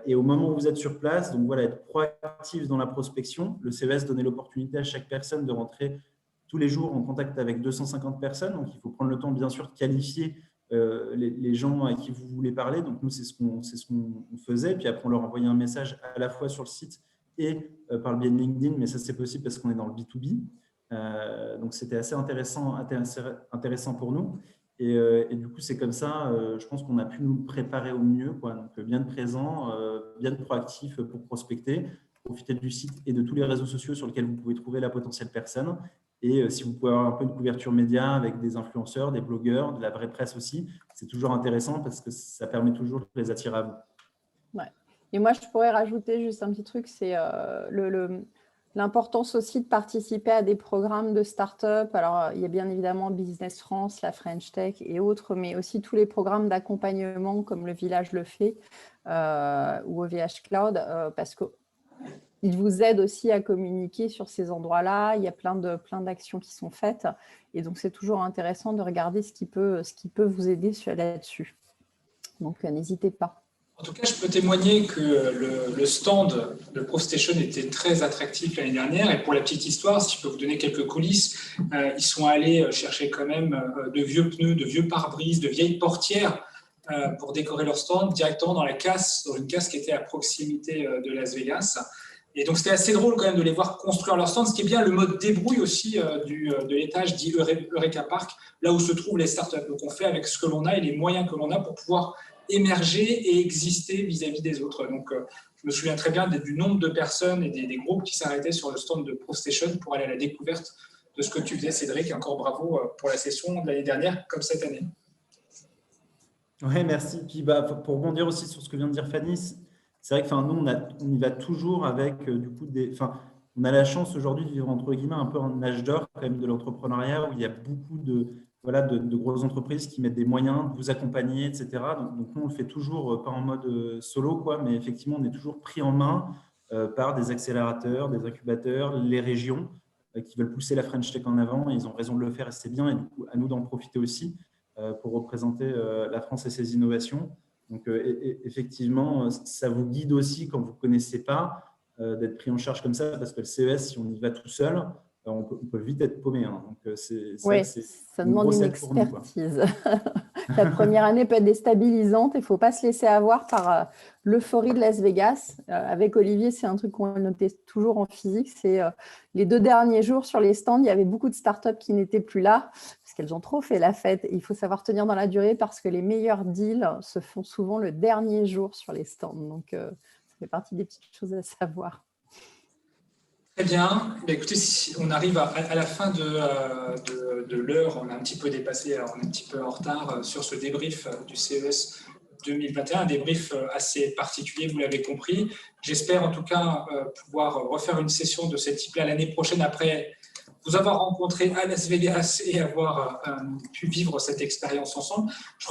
[SPEAKER 5] Et au moment où vous êtes sur place, donc voilà, être proactif dans la prospection. Le CES donnait l'opportunité à chaque personne de rentrer tous les jours en contact avec 250 personnes. Donc, il faut prendre le temps, bien sûr, de qualifier les gens à qui vous voulez parler. Donc, nous, c'est ce qu'on faisait. Puis après, on leur envoyait un message à la fois sur le site et par le biais de LinkedIn, mais ça, c'est possible parce qu'on est dans le B2B. Donc, c'était assez intéressant pour nous. Et du coup, c'est comme ça, je pense qu'on a pu nous préparer au mieux, quoi. Donc, bien de présent, bien de proactif pour prospecter, profiter du site et de tous les réseaux sociaux sur lesquels vous pouvez trouver la potentielle personne Et si vous pouvez avoir un peu une couverture média avec des influenceurs, des blogueurs, de la vraie presse aussi, c'est toujours intéressant parce que ça permet toujours de les attirer à vous.
[SPEAKER 4] Ouais. Et moi, je pourrais rajouter juste un petit truc, c'est l'importance aussi de participer à des programmes de start-up. Alors, il y a bien évidemment Business France, la French Tech et autres, mais aussi tous les programmes d'accompagnement comme le Village le fait ou OVH Cloud, parce qu'ils vous aident aussi à communiquer sur ces endroits-là. Il y a plein d'actions qui sont faites. Et donc, c'est toujours intéressant de regarder ce qui peut vous aider là-dessus. Donc, n'hésitez pas.
[SPEAKER 2] En tout cas, je peux témoigner que le stand de ProStation était très attractif l'année dernière. Et pour la petite histoire, si je peux vous donner quelques coulisses, ils sont allés chercher quand même de vieux pneus, de vieux pare-brises, de vieilles portières pour décorer leur stand directement dans une casse qui était à proximité de Las Vegas. Et donc, c'était assez drôle quand même de les voir construire leur stand, ce qui est bien le mode débrouille aussi de l'étage dit Eureka Park, là où se trouvent les startups. Donc, on fait avec ce que l'on a et les moyens que l'on a pour pouvoir émerger et exister vis-à-vis des autres. Donc, je me souviens très bien du nombre de personnes et des groupes qui s'arrêtaient sur le stand de ProStation pour aller à la découverte de ce que tu faisais, Cédric. Et encore bravo pour la session de l'année dernière comme cette année.
[SPEAKER 5] Oui, merci. Puis, pour rebondir aussi sur ce que vient de dire Fanny, c'est vrai que nous, on y va toujours avec du coup on a la chance aujourd'hui de vivre entre guillemets un peu en âge d'or quand même de l'entrepreneuriat où il y a beaucoup de grosses entreprises qui mettent des moyens de vous accompagner, etc. Donc nous, on le fait toujours pas en mode solo, mais effectivement, on est toujours pris en main par des accélérateurs, des incubateurs, les régions qui veulent pousser la French Tech en avant. Et ils ont raison de le faire et c'est bien. Et du coup, à nous d'en profiter aussi pour représenter la France et ses innovations. Donc, effectivement, ça vous guide aussi quand vous ne connaissez pas d'être pris en charge comme ça parce que le CES, si on y va tout seul, on peut vite être paumé. Donc,
[SPEAKER 4] oui, ça demande une expertise. La première année peut être déstabilisante. Il ne faut pas se laisser avoir par l'euphorie de Las Vegas. Avec Olivier, c'est un truc qu'on notait toujours en physique. C'est les 2 derniers jours sur les stands, il y avait beaucoup de startups qui n'étaient plus là parce qu'elles ont trop fait la fête. Il faut savoir tenir dans la durée parce que les meilleurs deals se font souvent le dernier jour sur les stands. Donc, ça fait partie des petites choses à savoir.
[SPEAKER 2] Très bien. Écoutez, si on arrive à la fin de l'heure, on a un petit peu dépassé, on est un petit peu en retard sur ce débrief du CES 2021, un débrief assez particulier, vous l'avez compris. J'espère en tout cas pouvoir refaire une session de ce type-là l'année prochaine après vous avoir rencontré à Las Vegas et avoir pu vivre cette expérience ensemble. Je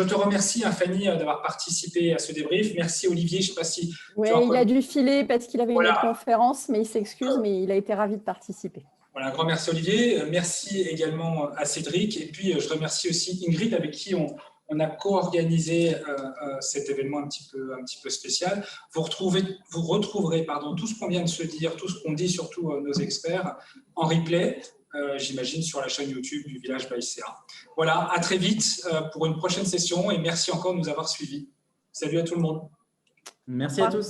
[SPEAKER 2] te remercie, Fanny, d'avoir participé à ce débrief. Merci, Olivier. Je sais pas si…
[SPEAKER 4] Oui, il a dû filer parce qu'il avait une autre conférence, mais il s'excuse, mais il a été ravi de participer.
[SPEAKER 2] Voilà, un grand merci, Olivier. Merci également à Cédric. Et puis, je remercie aussi Ingrid, avec qui on a co-organisé cet événement un petit peu spécial. Vous retrouverez tout ce qu'on vient de se dire, tout ce qu'ont dit surtout nos experts en replay, j'imagine, sur la chaîne YouTube du Village by CA. Voilà, à très vite pour une prochaine session et merci encore de nous avoir suivis. Salut à tout le monde.
[SPEAKER 5] Merci à tous.